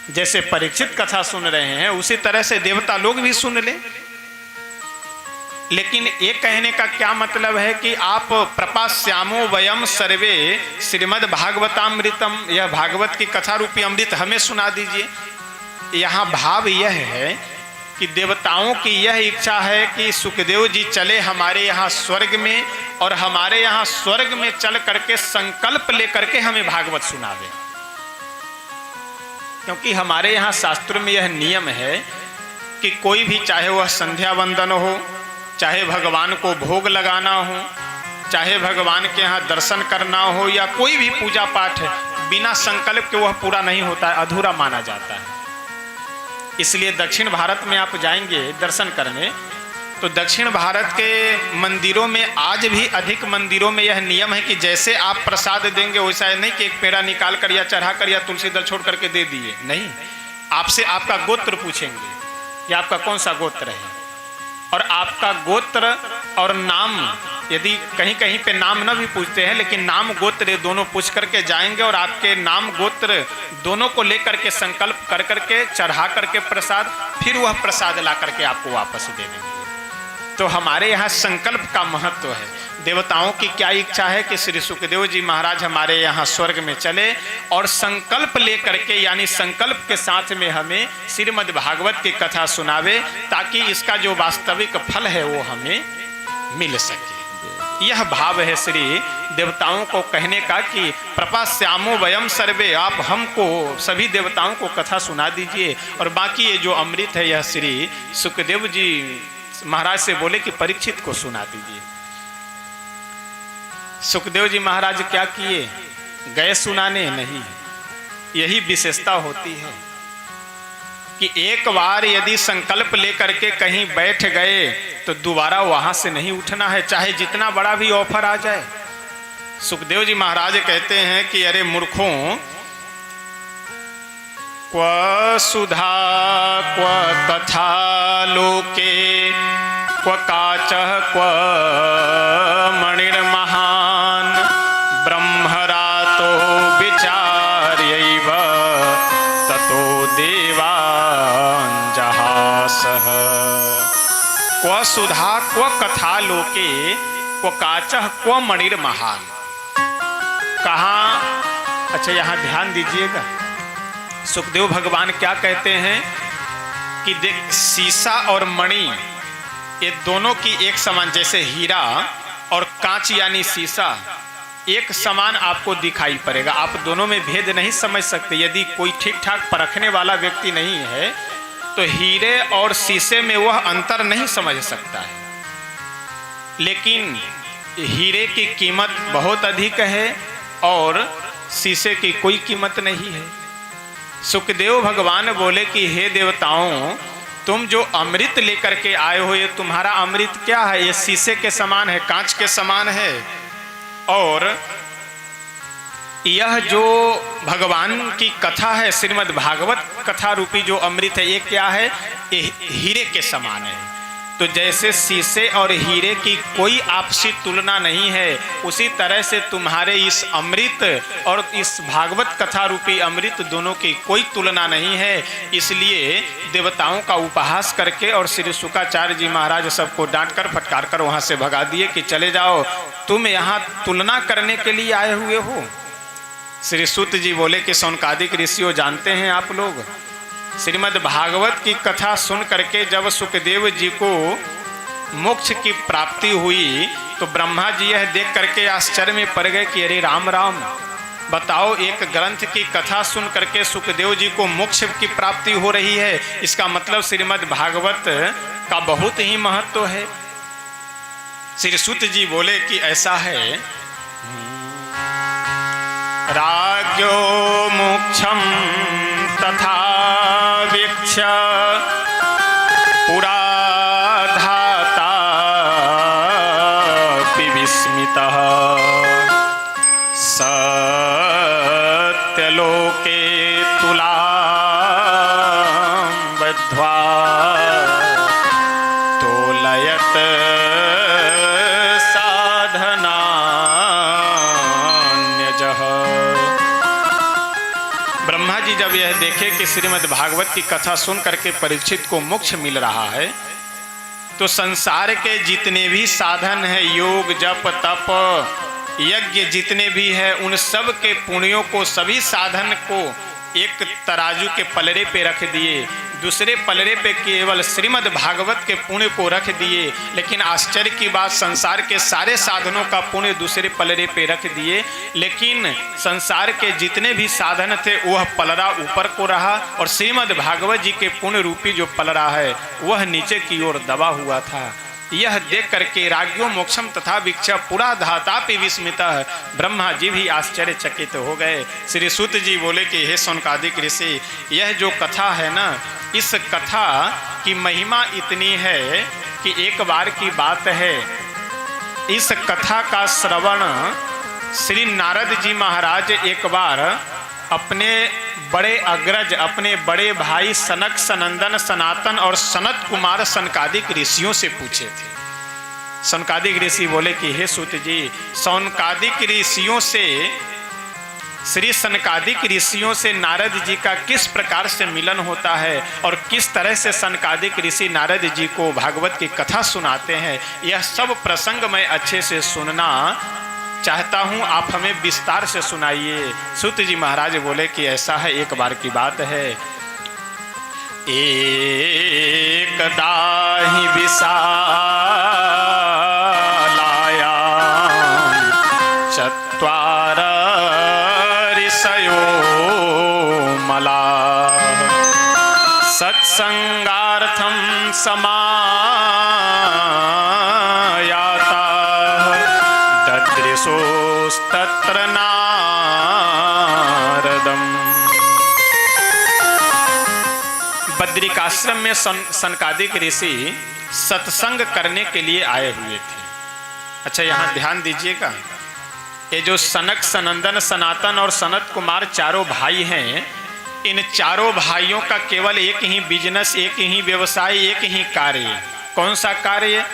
A: जैसे परीक्षित कथा सुन रहे हैं उसी तरह से देवता लोग भी सुन ले। लेकिन ये कहने का क्या मतलब है कि आप प्रपास्यामो वयम सर्वे श्रीमद् भागवतामृतम, यह भागवत की कथा रूपी अमृत हमें सुना दीजिए। यहाँ भाव यह है कि देवताओं की यह इच्छा है कि सुखदेव जी चले हमारे यहाँ स्वर्ग में, और हमारे यहाँ स्वर्ग में चल करके संकल्प लेकर के हमें भागवत सुनावे। क्योंकि हमारे यहाँ शास्त्र में यह नियम है कि कोई भी, चाहे वह संध्या वंदन हो, चाहे भगवान को भोग लगाना हो, चाहे भगवान के यहाँ दर्शन करना हो, या कोई भी पूजा पाठ बिना संकल्प के वह पूरा नहीं होता है, अधूरा माना जाता है। इसलिए दक्षिण भारत में आप जाएंगे दर्शन करने तो दक्षिण भारत के मंदिरों में आज भी अधिक मंदिरों में यह नियम है कि जैसे आप प्रसाद देंगे वैसा नहीं कि एक पेड़ा निकाल कर या चढ़ा कर या तुलसी दल छोड़ करके दे दिए, नहीं, आपसे आपका गोत्र पूछेंगे कि आपका कौन सा गोत्र है, और आपका गोत्र और नाम, यदि कहीं कहीं पे नाम न भी पूछते हैं लेकिन नाम गोत्र दोनों पूछ करके जाएंगे और आपके नाम गोत्र दोनों को लेकर के संकल्प कर करके चढ़ा करके प्रसाद, फिर वह प्रसाद ला करके आपको वापस दे देंगे। तो हमारे यहाँ संकल्प का महत्व है। देवताओं की क्या इच्छा है कि श्री सुखदेव जी महाराज हमारे यहाँ स्वर्ग में चले और संकल्प लेकर के, यानी संकल्प के साथ में हमें श्रीमद् भागवत की कथा सुनावे, ताकि इसका जो वास्तविक फल है वो हमें मिल सके। यह भाव है श्री देवताओं को कहने का कि प्रपास्यामो वयम सर्वे, आप हमको सभी देवताओं को कथा सुना दीजिए, और बाकी ये जो अमृत है यह श्री सुखदेव जी महाराज से बोले कि परीक्षित को सुना दीजिए। सुखदेव जी महाराज क्या किए, गए सुनाने? नहीं, यही विशेषता होती है कि एक बार यदि संकल्प लेकर के कहीं बैठ गए तो दोबारा वहां से नहीं उठना है, चाहे जितना बड़ा भी ऑफर आ जाए। सुखदेव जी महाराज कहते हैं कि अरे मूर्खों, क्व सुधा क्व कथा लोके क्व काचः क्व मणिर्महान् ब्रह्मरातो विचार्यैव ततो देवान् जहासः। क्व सुधा क्व कथा लोके क्व काचः क्व मणिर्महान्। कहाँ? अच्छा, यहाँ ध्यान दीजिएगा, सुखदेव भगवान क्या कहते हैं कि देख, सीसा और मणि ये दोनों की एक समान, जैसे हीरा और कांच यानी सीसा एक समान आपको दिखाई पड़ेगा, आप दोनों में भेद नहीं समझ सकते। यदि कोई ठीक ठाक परखने वाला व्यक्ति नहीं है तो हीरे और शीशे में वह अंतर नहीं समझ सकता है, लेकिन हीरे की कीमत बहुत अधिक है और शीशे की कोई कीमत नहीं है। सुखदेव भगवान बोले कि हे देवताओं, तुम जो अमृत लेकर के आए हो, ये तुम्हारा अमृत क्या है? ये शीशे के समान है, कांच के समान है, और यह जो भगवान की कथा है, श्रीमद् भागवत कथा रूपी जो अमृत है, ये क्या है? ये हीरे के समान है। तो जैसे शीशे और हीरे की कोई आपसी तुलना नहीं है, उसी तरह से तुम्हारे इस अमृत और इस भागवत कथा रूपी अमृत दोनों की कोई तुलना नहीं है। इसलिए देवताओं का उपहास करके और श्री शुकाचार्य जी महाराज सबको डांट कर फटकार कर वहां से भगा दिए कि चले जाओ, तुम यहाँ तुलना करने के लिए आए हुए हो। श्री सूत जी बोले कि शौनकादिक ऋषियों, जानते हैं आप लोग, श्रीमद् भागवत की कथा सुन करके जब सुखदेव जी को मोक्ष की प्राप्ति हुई तो ब्रह्मा जी यह देख करके आश्चर्य में पड़ गए कि अरे राम राम, बताओ, एक ग्रंथ की कथा सुन करके सुखदेव जी को मोक्ष की प्राप्ति हो रही है, इसका मतलब श्रीमद् भागवत का बहुत ही महत्व है। श्री सूत जी बोले कि ऐसा है, राज्यो मोक्षम तथा वीक्ष्य पुरा धाता विस्मितः सत्यलोके तुलां बद्ध्वा तोलयत् साधनान्यजः। ब्रह्मा जी जब यह देखे कि श्रीमद् भागवत की कथा सुन करके परीक्षित को मोक्ष मिल रहा है, तो संसार के जितने भी साधन हैं, योग जप तप यज्ञ जितने भी हैं, उन सब के पुण्यों को, सभी साधन को एक तराजू के पलड़े पे रख दिए, दूसरे पलड़े पे केवल श्रीमद् भागवत के पुण्य को रख दिए। लेकिन आश्चर्य की बात, संसार के सारे साधनों का पुण्य दूसरे पलड़े पे रख दिए, लेकिन संसार के जितने भी साधन थे वह पलड़ा ऊपर को रहा, और श्रीमद् भागवत जी के पुण्य रूपी जो पलड़ा है वह नीचे की ओर दबा हुआ था। यह देख करके राज्यो मोक्षम तथा भिक्ष पुरा धातापि विस्मित, ब्रह्मा जी भी आश्चर्यचकित हो गए। श्री सूत जी बोले कि हे सौनकादिक ऋषि, यह जो कथा है ना, इस कथा की महिमा इतनी है कि एक बार की बात है, इस कथा का श्रवण श्री नारद जी महाराज एक बार अपने बड़े अग्रज, अपने बड़े भाई सनक, सनंदन, सनातन और सनत कुमार सनकादिक ऋषियों से पूछे थे। सनकादिक ऋषि बोले कि हे सूत जी, सौनकादिक ऋषियों से, श्री सनकादिक ऋषियों से नारद जी का किस प्रकार से मिलन होता है और किस तरह से सनकादिक ऋषि नारद जी को भागवत की कथा सुनाते हैं, यह सब प्रसंग मैं अच्छे से सुनना चाहता हूं, आप हमें विस्तार से सुनाइए। सूत जी महाराज बोले कि ऐसा है, एक बार की बात है, एकदा ही विशालाया चत्वार ऋषयो मला सत्संगार्थम समायाता ददृशोस्तत्र नारदम। बद्रिकाश्रम में सनकादिक ऋषि सत्संग करने के लिए आए हुए थे। अच्छा, यहाँ ध्यान दीजिएगा, ये जो सनक, सनंदन, सनातन और सनत कुमार चारों भाई हैं, इन चारों भाइयों का केवल एक ही बिजनेस, एक ही व्यवसाय, एक ही कार्य। कौन सा कार्य?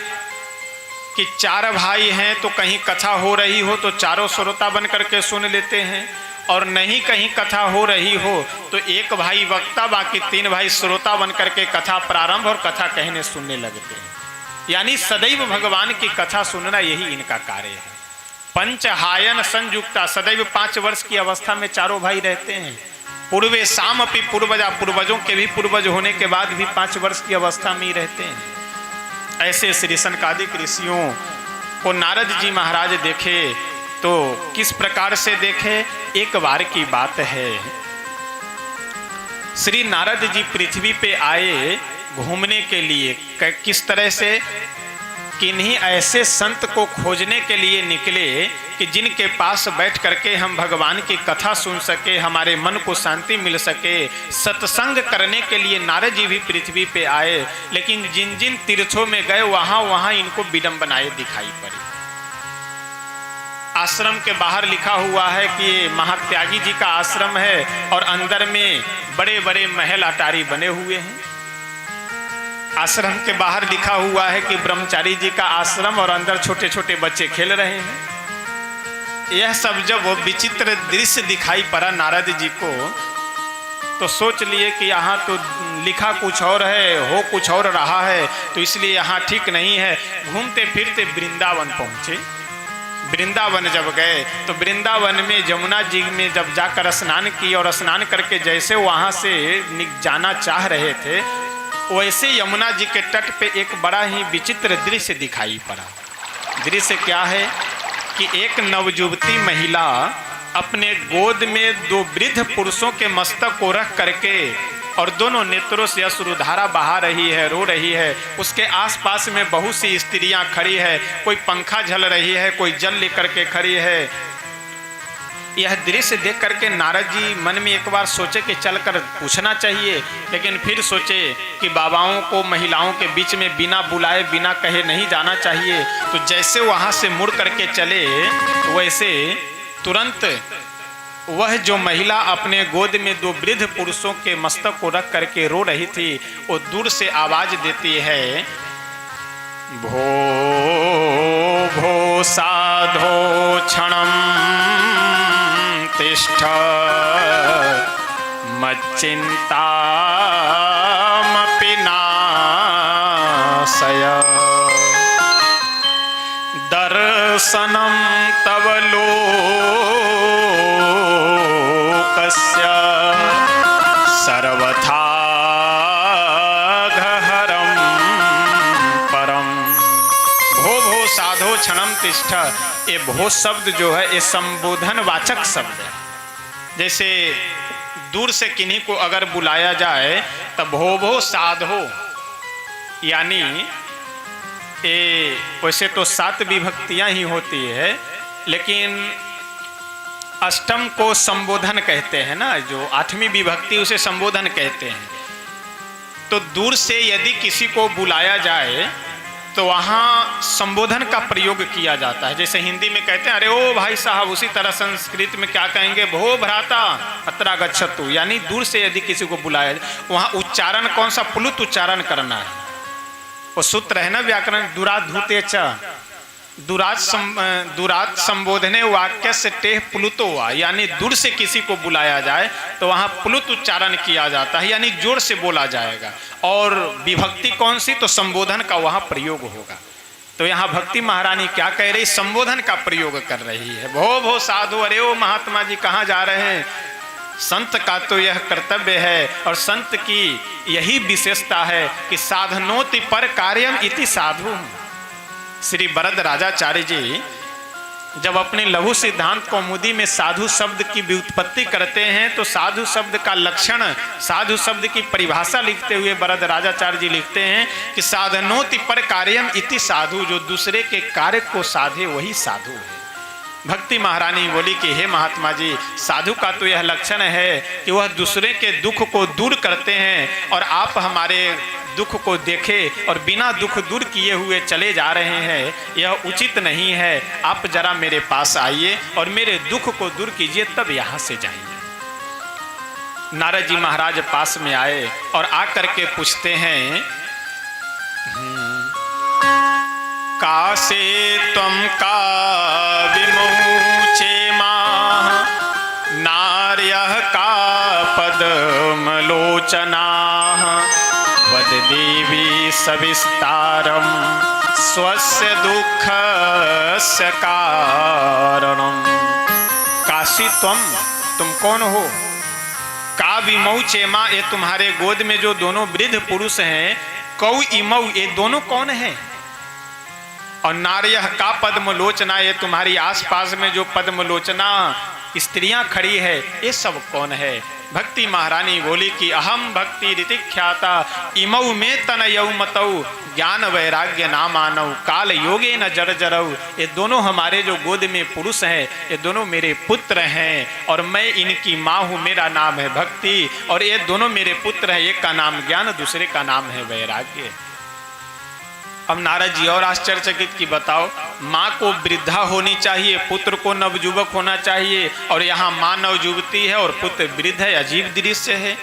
A: कि चार भाई हैं तो कहीं कथा हो रही हो तो चारों श्रोता बन करके सुन लेते हैं, और नहीं कहीं कथा हो रही हो तो एक भाई वक्ता, बाकी तीन भाई श्रोता बन करके कथा प्रारंभ और कथा कहने सुनने लगते हैं। यानी सदैव भगवान की कथा सुनना, यही इनका कार्य है। पंचहायन संयुक्ता, सदैव 5 वर्ष की अवस्था में चारों भाई रहते हैं। पूर्वे शाम अपि पूर्वजा, पूर्वजों के भी पूर्वज होने के बाद भी 5 वर्ष की अवस्था में ही रहते हैं। ऐसे श्री सनकादिक ऋषियों को नारद जी महाराज देखे तो किस प्रकार से देखे? एक बार की बात है, श्री नारद जी पृथ्वी पे आए घूमने के लिए। किस तरह से? किन्हीं ऐसे संत को खोजने के लिए निकले कि जिनके पास बैठ करके हम भगवान की कथा सुन सके, हमारे मन को शांति मिल सके। सत्संग करने के लिए नारद जी भी पृथ्वी पे आए, लेकिन जिन जिन तीर्थों में गए वहां वहां इनको विडंबनाएं दिखाई पड़ी। आश्रम के बाहर लिखा हुआ है कि ये महात्यागी जी का आश्रम है और अंदर में बड़े बड़े महल अटारी बने हुए हैं। आश्रम के बाहर लिखा हुआ है कि ब्रह्मचारी जी का आश्रम और अंदर छोटे छोटे बच्चे खेल रहे हैं। यह सब जब वो विचित्र दृश्य दिखाई पड़ा नारद जी को, तो सोच लिए कि यहाँ तो लिखा कुछ और है, हो कुछ और रहा है, तो इसलिए यहाँ ठीक नहीं है। घूमते फिरते वृंदावन पहुँचे। वृंदावन जब गए तो वृंदावन में जमुना जी में जब जाकर स्नान की और स्नान करके जैसे वहाँ से जाना चाह रहे थे, वैसे यमुना जी के तट पे एक बड़ा ही विचित्र दृश्य दिखाई पड़ा। दृश्य क्या है कि एक नवयुवती महिला अपने गोद में 2 वृद्ध पुरुषों के मस्तक को रख करके और दोनों नेत्रों से अश्रुधारा बहा रही है, रो रही है। उसके आसपास में बहुत सी स्त्रियां खड़ी है, कोई पंखा झल रही है, कोई जल लेकर के खड़ी है। यह दृश्य देख करके नारद जी मन में एक बार सोचे कि चलकर पूछना चाहिए, लेकिन फिर सोचे कि बाबाओं को महिलाओं के बीच में बिना बुलाए बिना कहे नहीं जाना चाहिए। तो जैसे वहाँ से मुड़ करके चले, वैसे तुरंत वह जो महिला अपने गोद में 2 वृद्ध पुरुषों के मस्तक को रख करके रो रही थी, वो दूर से आवाज देती है, भो भो साधो क्षणम तिष्ठ मच्चिंतामपि नाशय दर्शनं तव लोकस्य सर्वथा गहरं परम। भो भो साधो क्षणम तिष्ठ, ये भो शब्द जो है ये संबोधन वाचक शब्द है। जैसे दूर से किन्हीं को अगर बुलाया जाए तब भो भो साधो, यानी ये वैसे तो 7 विभक्तियां ही होती है, लेकिन अष्टम को संबोधन कहते हैं ना, जो 8वीं विभक्ति उसे संबोधन कहते हैं। तो दूर से यदि किसी को बुलाया जाए तो वहाँ संबोधन का प्रयोग किया जाता है। जैसे हिंदी में कहते हैं अरे ओ भाई साहब, उसी तरह संस्कृत में क्या कहेंगे, भो भ्राता अत्रा गच्छतु, यानी दूर से यदि किसी को बुलाया जाए, वहाँ उच्चारण कौन सा, प्लुत उच्चारण करना है। वो सूत्र है ना व्याकरण, दुराधूते च दुरात संबोधने वाक्य से टेह प्लुतो हुआ, यानी दूर से किसी को बुलाया जाए तो वहाँ प्लुत उच्चारण किया जाता है, यानी जोर से बोला जाएगा। और विभक्ति कौन सी, तो संबोधन का वहाँ प्रयोग होगा। तो यहाँ भक्ति महारानी क्या कह रही, संबोधन का प्रयोग कर रही है। भो भो साधु, अरे ओ महात्मा जी कहाँ जा रहे हैं। संत का तो यह कर्तव्य है और संत की यही विशेषता है कि साधनोति पर कार्यम इति साधु। श्री वरद राजाचार्य जी जब अपने लघु सिद्धांत कौमुदी में साधु शब्द की व्युत्पत्ति करते हैं तो साधु शब्द का लक्षण, साधु शब्द की परिभाषा लिखते हुए वरद राजाचार्य जी लिखते हैं कि साधनोति पर कार्यम इति साधु, जो दूसरे के कार्य को साधे वही साधु है। भक्ति महारानी बोली कि हे महात्मा जी, साधु का तो यह लक्षण है कि वह दूसरे के दुख को दूर करते हैं, और आप हमारे दुख को देखे और बिना दुख दूर किए हुए चले जा रहे हैं, यह उचित नहीं है। आप जरा मेरे पास आइए और मेरे दुख को दूर कीजिए, तब यहाँ से जाइए। नारद जी महाराज पास में आए और आकर के पूछते हैं, कासे त्वं का विमुचे माह नार्यः का पद्मलोचनाः वद देवी सविस्तारं स्वस्य दुःखस्य कारणम्। काशी तुम कौन हो। का विमौ चेमा, ये तुम्हारे गोद में जो दोनों वृद्ध पुरुष हैं, कौ इमौ, ये दोनों कौन हैं। और नार्यः का पद्मलोचना, ये तुम्हारी आसपास में जो पद्मलोचना स्त्रियां खड़ी है, ये सब कौन है। भक्ति महारानी बोली कि अहम भक्ति ऋतिख्याता इमौ में तनयौ मतौ ज्ञान वैराग्य नामानौ काल योगे न जर जरौ। ये दोनों हमारे जो गोद में पुरुष हैं, ये दोनों मेरे पुत्र हैं और मैं इनकी माँ हूँ। मेरा नाम है भक्ति और ये दोनों मेरे पुत्र हैं। एक का नाम ज्ञान, दूसरे का नाम है वैराग्य। अब नारद जी और आश्चर्यचकित की बताओ, माँ को वृद्धा होनी चाहिए, पुत्र को नवयुवक होना चाहिए, और यहाँ माँ नवयुवती है और पुत्र वृद्ध है। अजीब दृश्य है।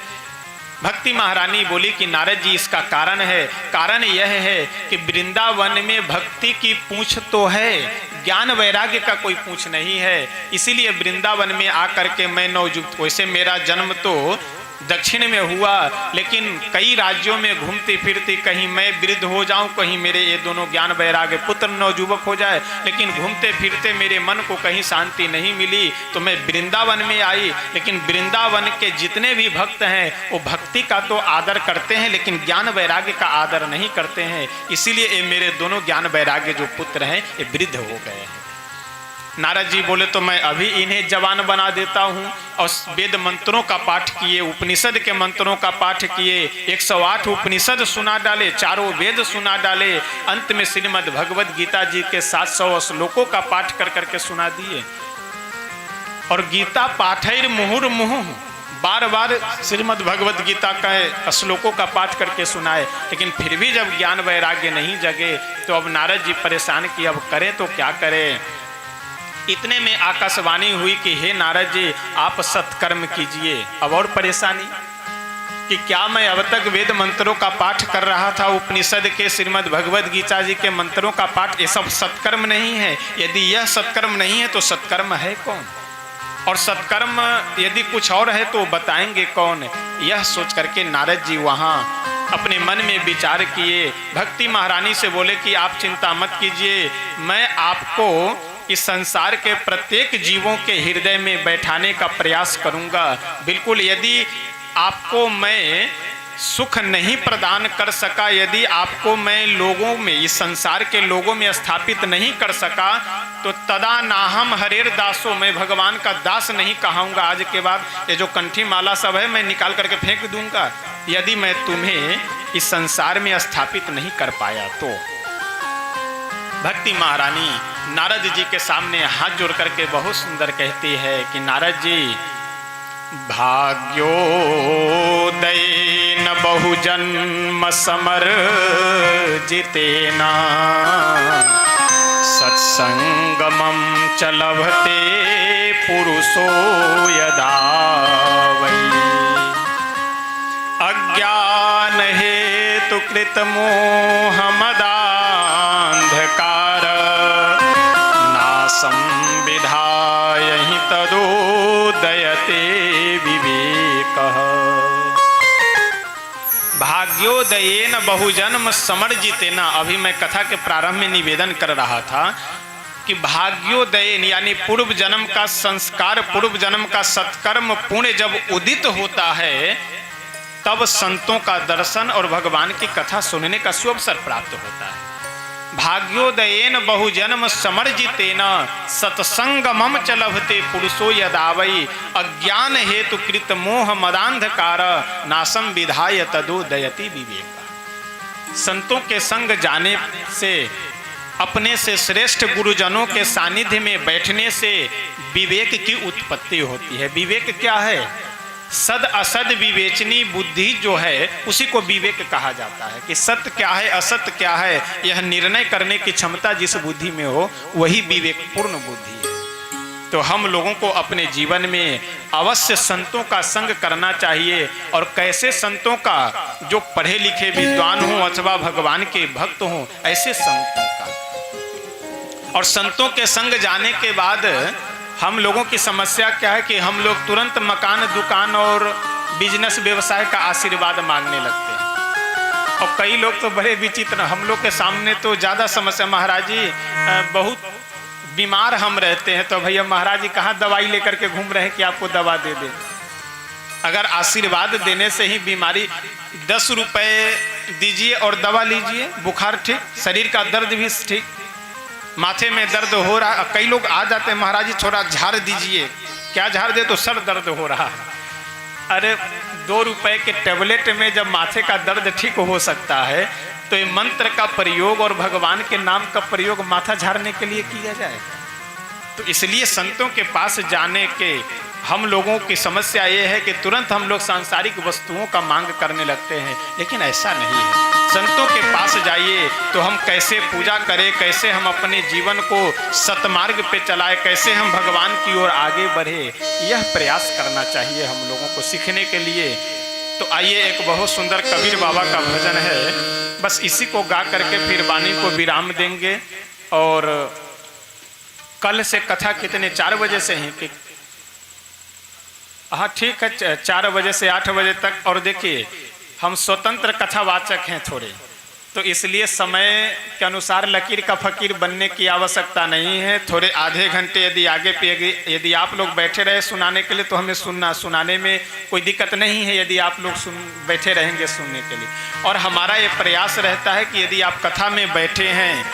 A: भक्ति महारानी बोली कि नारद जी, इसका कारण है। कारण यह है कि वृंदावन में भक्ति की पूंछ तो है, ज्ञान वैराग्य का कोई पूंछ नहीं है। इसीलिए वृंदावन में आकर के मैं नवयुवक, वैसे मेरा जन्म तो दक्षिण में हुआ, लेकिन कई राज्यों में घूमती फिरती, कहीं मैं वृद्ध हो जाऊं, कहीं मेरे ये दोनों ज्ञान वैराग्य पुत्र नवयुवक हो जाए, लेकिन घूमते फिरते मेरे मन को कहीं शांति नहीं मिली, तो मैं वृंदावन में आई। लेकिन वृंदावन के जितने भी भक्त हैं वो भक्ति का तो आदर करते हैं, लेकिन ज्ञान वैराग्य का आदर नहीं करते हैं। इसीलिए ये मेरे दोनों ज्ञान वैराग्य जो पुत्र हैं ये वृद्ध हो गए हैं। नारद जी बोले तो मैं अभी इन्हें जवान बना देता हूँ। और वेद मंत्रों का पाठ किए, उपनिषद के मंत्रों का पाठ किए, 108 उपनिषद सुना डाले, चारों वेद सुना डाले, अंत में श्रीमद् भगवद गीता जी के 700 श्लोकों का पाठ कर करके सुना दिए। और गीता पाठैर मुहुर्मुहुः, बार बार श्रीमद् भगवद गीता का श्लोकों का पाठ करके सुनाए। लेकिन फिर भी जब ज्ञान वैराग्य नहीं जगे तो अब नारद जी परेशान कि अब करें तो क्या करें। इतने में आकाशवाणी हुई कि हे नारद जी, आप सत्कर्म कीजिए। अब और परेशानी कि क्या मैं अब तक वेद मंत्रों का पाठ कर रहा था, उपनिषद के श्रीमद् भगवद गीता जी के मंत्रों का पाठ, ये सब सत्कर्म नहीं है। यदि यह सत्कर्म नहीं है तो सत्कर्म है कौन, और सत्कर्म यदि कुछ और है तो बताएंगे कौन। यह सोच करके नारद जी वहाँ अपने मन में विचार किए। भक्ति महारानी से बोले कि आप चिंता मत कीजिए, मैं आपको इस संसार के प्रत्येक जीवों के हृदय में बैठाने का प्रयास करूंगा। बिल्कुल, यदि आपको मैं सुख नहीं प्रदान कर सका, यदि आपको मैं लोगों में, इस संसार के लोगों में स्थापित नहीं कर सका, तो तदा नाहम हरेर दासो, मैं भगवान का दास नहीं कहूँगा। आज के बाद ये जो कंठी माला सब है मैं निकाल करके फेंक दूंगा, यदि मैं तुम्हें इस संसार में स्थापित नहीं कर पाया तो। भक्ति महारानी नारद जी के सामने हाथ जोड़ करके बहुत सुंदर कहती है कि नारद जी, भाग्योदयेन बहुजन्म समर्जितेना सत्संगमं च लभते पुरुषो यदा वै अज्ञान हेतु कृत मोहमदान्धकार नासं विधाय हि तदोदयते विवेकः। भाग्योदयेन बहुजन्म समर्जितेन, अभी मैं कथा के प्रारंभ में निवेदन कर रहा था कि भाग्योदयेन यानी पूर्व जन्म का संस्कार, पूर्व जन्म का सत्कर्म पुण्य जब उदित होता है तब संतों का दर्शन और भगवान की कथा सुनने का शुभ अवसर प्राप्त होता है। भाग्योदयेन बहुजन्म समर्जितेन सत्संगमं च लभते पुरुषो यदावै अज्ञान हेतु कृत मोह मदांधकार नासं विधाय तदोदयति विवेक। संतों के संग जाने से, अपने से श्रेष्ठ गुरुजनों के सानिध्य में बैठने से विवेक की उत्पत्ति होती है। विवेक क्या है? सद असद विवेचनी बुद्धि जो है उसी को विवेक कहा जाता है कि सत्य क्या है, असत्य क्या है, यह निर्णय करने की क्षमता जिस बुद्धि में हो वही विवेकपूर्ण बुद्धि है। तो हम लोगों को अपने जीवन में अवश्य संतों का संग करना चाहिए। और कैसे संतों का? जो पढ़े लिखे विद्वान हों अथवा भगवान के भक्त हों, ऐसे संतों का। और संतों के संग जाने के बाद हम लोगों की समस्या क्या है कि हम लोग तुरंत मकान, दुकान और बिजनेस व्यवसाय का आशीर्वाद मांगने लगते हैं। और कई लोग तो बड़े विचित्र, हम लोग के सामने तो ज़्यादा समस्या, महाराज जी बहुत बीमार हम रहते हैं, तो भैया महाराज जी कहाँ दवाई लेकर के घूम रहे हैं कि आपको दवा दे दें। अगर आशीर्वाद देने से ही बीमारी, 10 रुपये दीजिए और दवा लीजिए, बुखार ठीक, शरीर का दर्द भी ठीक, माथे में दर्द हो रहा, कई लोग आ जाते हैं महाराज जी थोड़ा झाड़ दीजिए, क्या झाड़ दे? तो सर दर्द हो रहा है। अरे 2 रुपए के टेबलेट में जब माथे का दर्द ठीक हो सकता है तो ये मंत्र का प्रयोग और भगवान के नाम का प्रयोग माथा झाड़ने के लिए किया जाएगा। तो इसलिए संतों के पास जाने के हम लोगों की समस्या ये है कि तुरंत हम लोग सांसारिक वस्तुओं का मांग करने लगते हैं, लेकिन ऐसा नहीं है। संतों के पास जाइए तो हम कैसे पूजा करें, कैसे हम अपने जीवन को सतमार्ग पे चलाएं, कैसे हम भगवान की ओर आगे बढ़े, यह प्रयास करना चाहिए हम लोगों को सीखने के लिए। तो आइए, एक बहुत सुंदर कबीर बाबा का भजन है, बस इसी को गा करके फिर वाणी को विराम देंगे। और कल से कथा कितने, 4 बजे से ही? हाँ ठीक है, 4 बजे से 8 बजे तक। और देखिए हम स्वतंत्र कथावाचक हैं थोड़े, तो इसलिए समय के अनुसार लकीर का फकीर बनने की आवश्यकता नहीं है। थोड़े आधे घंटे यदि आगे पे यदि आप लोग बैठे रहे सुनाने के लिए तो हमें सुनाने में कोई दिक्कत नहीं है, यदि आप लोग बैठे रहेंगे सुनने के लिए। और हमारा ये प्रयास रहता है कि यदि आप कथा में बैठे हैं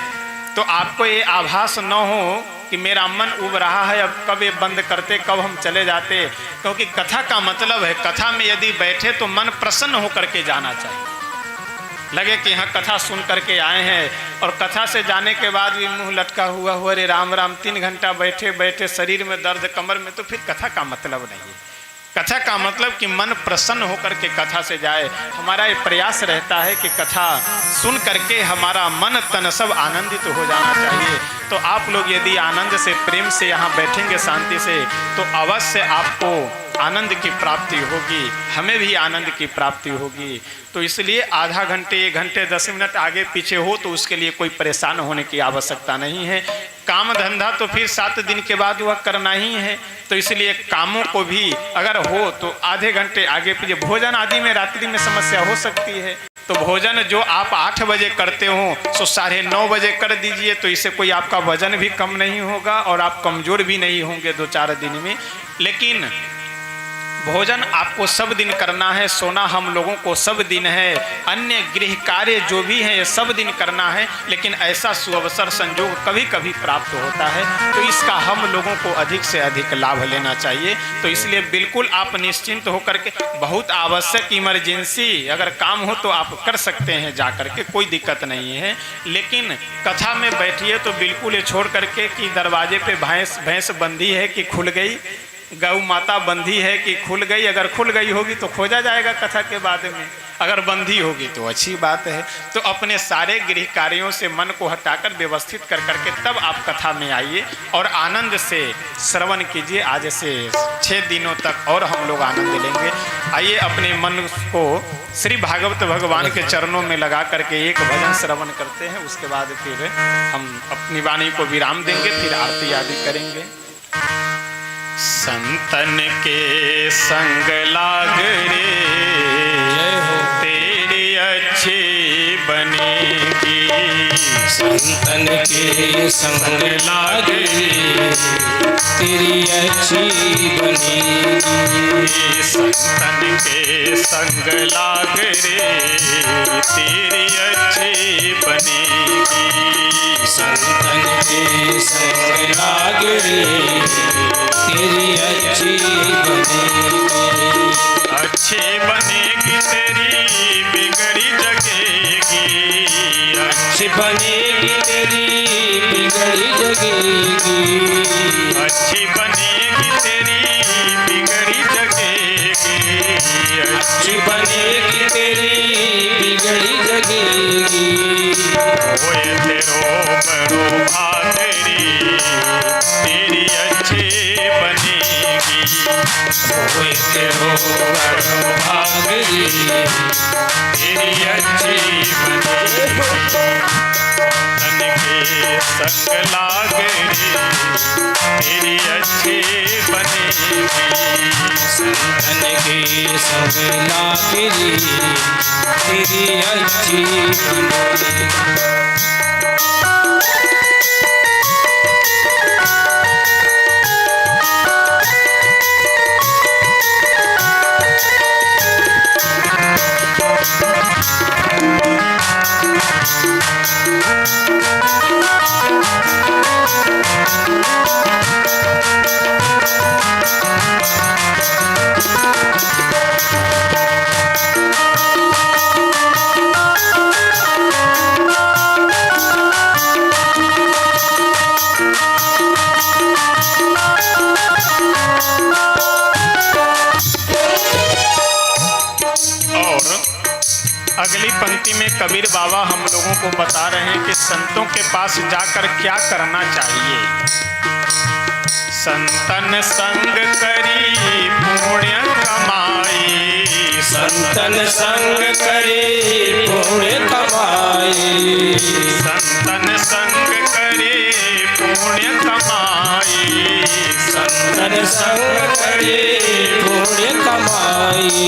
A: तो आपको ये आभास न हो कि मेरा मन उब रहा है, अब कब ये बंद करते, कब हम चले जाते। क्योंकि कथा का मतलब है, कथा में यदि बैठे तो मन प्रसन्न होकर के जाना चाहिए, लगे कि यहाँ कथा सुन करके आए हैं। और कथा से जाने के बाद भी मुंह लटका हुआ हुआ रे राम राम, 3 घंटा बैठे बैठे शरीर में दर्द, कमर में, तो फिर कथा का मतलब नहीं है। कथा का मतलब कि मन प्रसन्न होकर के कथा से जाए। हमारा ये प्रयास रहता है कि कथा सुन करके हमारा मन तन सब आनंदित हो जाना चाहिए। तो आप लोग यदि आनंद से, प्रेम से यहाँ बैठेंगे शांति से, तो अवश्य आपको आनंद की प्राप्ति होगी, हमें भी आनंद की प्राप्ति होगी। तो इसलिए आधा घंटे, 1 घंटे, 10 मिनट आगे पीछे हो तो उसके लिए कोई परेशान होने की आवश्यकता नहीं है। काम धंधा तो फिर 7 दिन के बाद वह करना ही है, तो इसलिए कामों को भी अगर हो तो आधे घंटे आगे पीछे। भोजन आदि में रात्रि में समस्या हो सकती है, तो भोजन जो आप 8 बजे करते हो तो 9:30 बजे कर दीजिए, तो इससे कोई आपका वजन भी कम नहीं होगा और आप कमज़ोर भी नहीं होंगे 2-4 दिन में। लेकिन भोजन आपको सब दिन करना है, सोना हम लोगों को सब दिन है, अन्य गृह कार्य जो भी है ये सब दिन करना है, लेकिन ऐसा सुअवसर संयोग कभी कभी प्राप्त होता है, तो इसका हम लोगों को अधिक से अधिक लाभ लेना चाहिए। तो इसलिए बिल्कुल आप निश्चिंत होकर के, बहुत आवश्यक इमरजेंसी अगर काम हो तो आप कर सकते हैं जा करके, कोई दिक्कत नहीं है। लेकिन कथा में बैठिए तो बिल्कुल ये छोड़ करके कि दरवाजे पे भैंस बंधी है कि खुल गई, गौ माता बंधी है कि खुल गई, अगर खुल गई होगी तो खोजा जाएगा कथा के बाद में, अगर बंधी होगी तो अच्छी बात है। तो अपने सारे गृह कार्यों से मन को हटाकर व्यवस्थित कर करके तब आप कथा में आइए और आनंद से श्रवण कीजिए। आज से 6 दिनों तक और हम लोग आनंद लेंगे। आइए अपने मन को श्री भागवत भगवान के चरणों में लगा करके एक भजन श्रवण करते हैं, उसके बाद फिर हम अपनी वाणी को विराम देंगे, फिर आरती आदि करेंगे। संतन के संग लाग रे तेरी अच्छी बनेगी,
B: संतन के संग लाग रे तेरी अच्छी बनेगी,
A: संतन के संग लाग रे तेरी अच्छी बनेगी,
B: संतन के संग लाग रे तेरी अच्छी बनेगी,
A: अच्छी बनेगी तेरी बिगड़ी जगेगी,
B: अच्छी बनेगी तेरी बिगड़ी जगेगी,
A: अच्छी बनेगी तेरी बिगड़ी जगेगी,
B: अच्छी बनेगी तेरी बिगड़ी जगेगी,
A: होए तेरो बड़ो भागरी तेरी अच्छी बनेगी,
B: होए तेरो बड़ो भागरी
A: तेरी अच्छी बनेगी, तन के संग लाग रे तेरी अच्छी बनेगी,
B: संतन के संग लाग रे तेरी अच्छी बनेगी।
A: अगली पंक्ति में कबीर बाबा हम लोगों को बता रहे हैं कि संतों के पास जाकर क्या करना चाहिए। संतन संग करी पुण्य कमाई,
B: संतन संग करे पुण्य कमाई,
A: संतन संग करे पुण्य कमाई,
B: संतन संग करे पुण्य कमाई,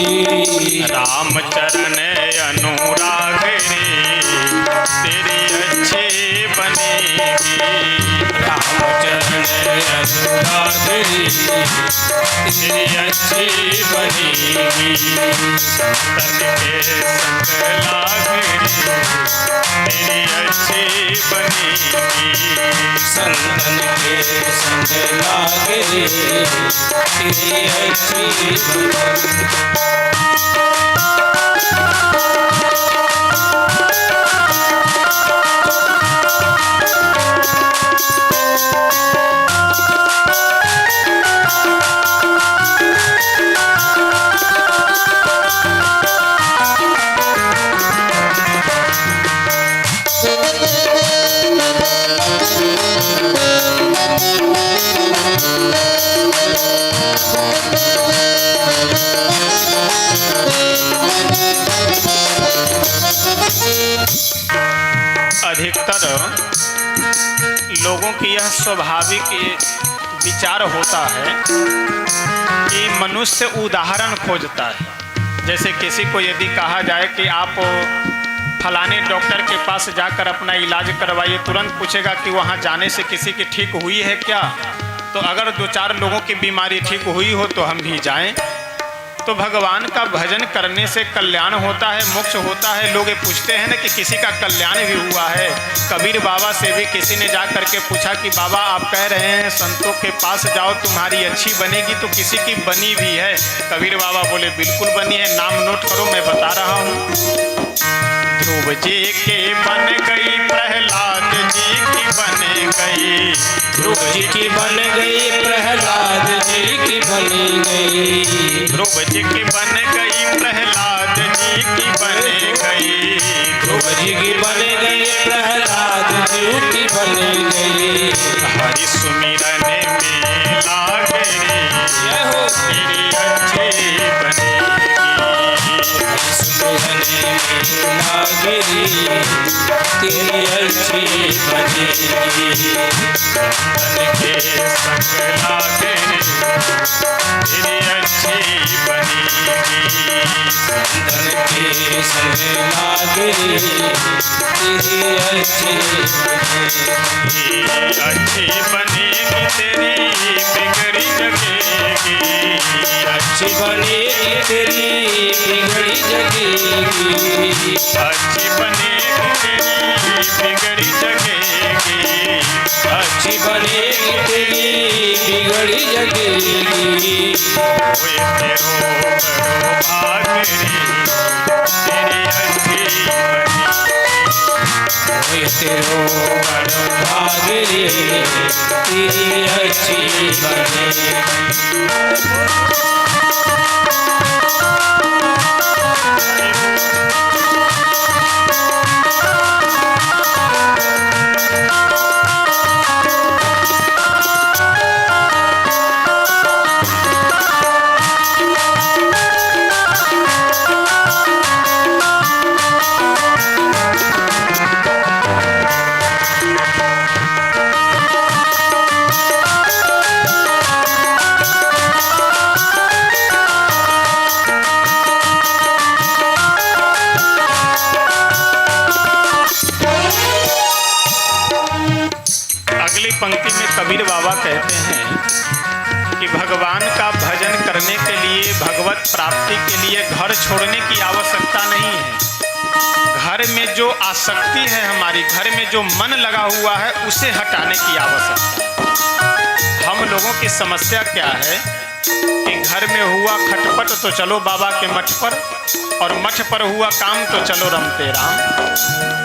A: राम चरण अनुराग रे तेरी अच्छी बनेगी,
B: राम चरण अनुराग रे तेरी अच्छी बनेगी,
A: संतन के संग लाग रे तेरी अच्छी बनेगी,
B: संतन के संग लाग रे तेरी अच्छी बनेगी।
A: अधिकतर लोगों की यह स्वाभाविक विचार होता है कि मनुष्य उदाहरण खोजता है। जैसे किसी को यदि कहा जाए कि आप फलाने डॉक्टर के पास जाकर अपना इलाज करवाइए, तुरंत पूछेगा कि वहाँ जाने से किसी की ठीक हुई है क्या। तो अगर 2-4 लोगों की बीमारी ठीक हुई हो तो हम भी जाएं। तो भगवान का भजन करने से कल्याण होता है, मोक्ष होता है। लोग ये पूछते हैं ना कि किसी का कल्याण भी हुआ है। कबीर बाबा से भी किसी ने जा करके पूछा कि बाबा आप कह रहे हैं संतों के पास जाओ तुम्हारी अच्छी बनेगी, तो किसी की बनी भी है? कबीर बाबा बोले बिल्कुल बनी है, नाम नोट करो मैं बता रहा हूँ। ध्रुव जी के बन गई, प्रहलाद जी की बन गई,
B: ध्रुव जी की बन गई, प्रहलाद जी की बन गई,
A: ध्रुव जी की बन गई, प्रहलाद जी की बन गई,
B: ध्रुव जी की बन गई, प्रहलाद जी की बन गई।
A: हरि सुमिरन में लागे रे,
B: जय हो
A: तेरी अच्छी बनेगी।
B: हरि सुमिरन में लागे रे, तेरी अच्छी बनेगी।
A: धन के संग लागे रे, तेरी अच्छी बनेगी।
B: धन के संग लागे रे, तेरी अच्छी बनेगी।
A: अच्छी बनेगी तेरी बिगड़ी जगेगी,
B: अच्छी बनेगी तेरी बिगड़ी जगेगी,
A: अच्छी बनेगी तेरी बिगड़ी जगेगी,
B: अच्छी बनेगी तेरी बिगड़ी जगेगी।
A: ओए तेरो बड़ो भाग रे, तेरी अच्छी बनेगी।
B: ओए तेरो बड़ भाग रे, तेरी अच्छी बनेगी।
A: अगली पंक्ति में कबीर बाबा कहते हैं कि भगवान का भजन करने के लिए, भगवत प्राप्ति के लिए घर छोड़ने की आवश्यकता नहीं है। घर में जो आसक्ति है हमारी, घर में जो मन लगा हुआ है उसे हटाने की आवश्यकता है। हम लोगों की समस्या क्या है कि घर में हुआ खटपट तो चलो बाबा के मठ पर, और मठ पर हुआ काम तो चलो रमते राम।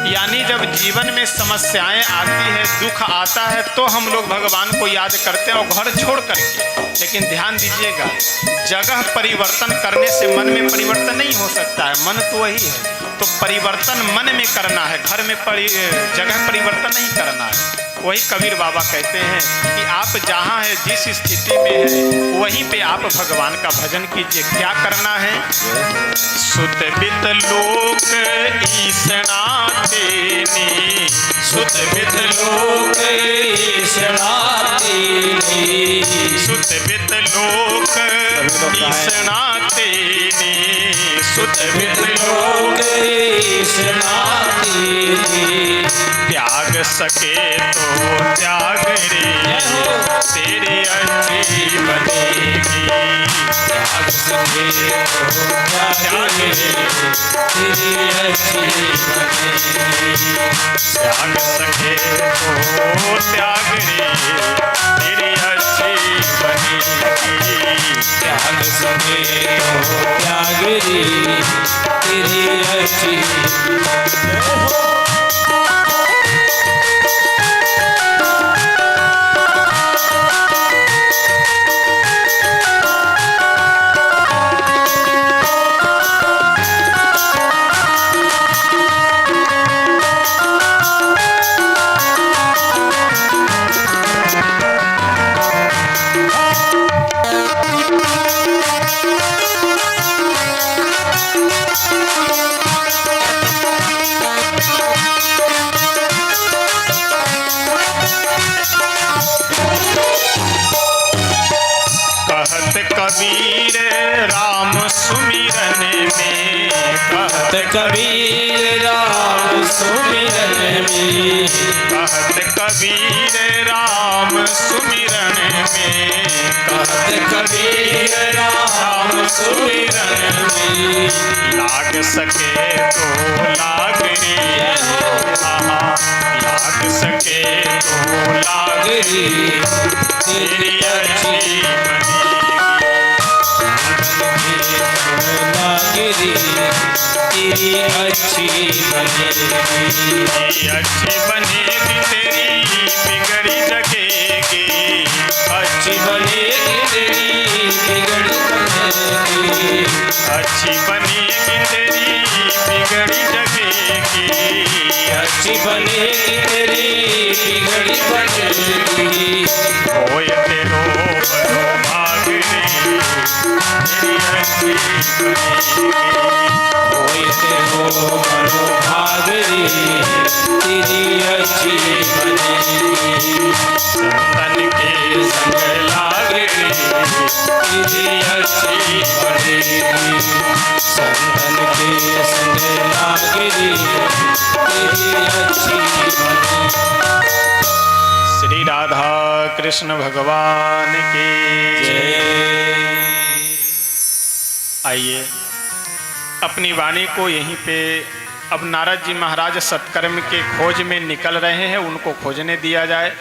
A: यानी जब जीवन में समस्याएं आती है, दुख आता है, तो हम लोग भगवान को याद करते हैं और घर छोड़ करके। लेकिन ध्यान दीजिएगा, जगह परिवर्तन करने से मन में परिवर्तन नहीं हो सकता है, मन तो वही है। तो परिवर्तन मन में करना है, घर में जगह परिवर्तन नहीं करना है। वही कबीर बाबा कहते हैं कि आप जहाँ है, जिस स्थिति में है, वहीं पे आप भगवान का भजन कीजिए। क्या करना है? सुत बित लोक ईसना तेने,
B: सुत बित लोक ईसना तेने,
A: सुत बित लोक ईसना तेने, सुत बित
B: लोक ईसना तेने।
A: त्याग सके तो त्याग रे, तेरी अच्छी बनेगी।
B: त्याग सके तो त्याग रे, तेरी अच्छी बनेगी।
A: त्याग सके तो त्याग रे, तेरी अच्छी बनेगी।
B: त्याग सके तो त्याग रे, तेरी अच्छी बनेगी।
A: कबीर राम सुमिरन में, कहत
B: कबीर राम सुमिरन में।
A: कहत कबीर राम सुमिरन में।
B: कहत कबीर राम सुमिरन में।
A: लाग सके तो लाग रे, लाग सके तो लाग रे, तेरी अच्छी
B: लागिरी तेरी अच्छी बनेगी।
A: अच्छी बनेगी तेरी बिगड़ी जगेगी।
B: अच्छी बनेगी तेरी बिगड़ी बनेगी।
A: अच्छी बनेगी तेरी बिगड़ी जगेगी।
B: अच्छी बनेगी तेरी बिगड़ी बनेगी।
A: होए तेरो बड़ो भाग रे, तेरी अच्छी बनेगी।
B: होए तेरो बड़ो भाग रे, तेरी अच्छी बनेगी।
A: संतन के संग लाग रे,
B: तेरी अच्छी बनेगी। संतन के संग लागिरी तेरी अच्छी बनेगी।
A: श्री राधा कृष्ण भगवान की
B: जय।
A: आइए अपनी वाणी को यहीं पे, अब नारद जी महाराज सत्कर्म के खोज में निकल रहे हैं, उनको खोजने दिया जाए।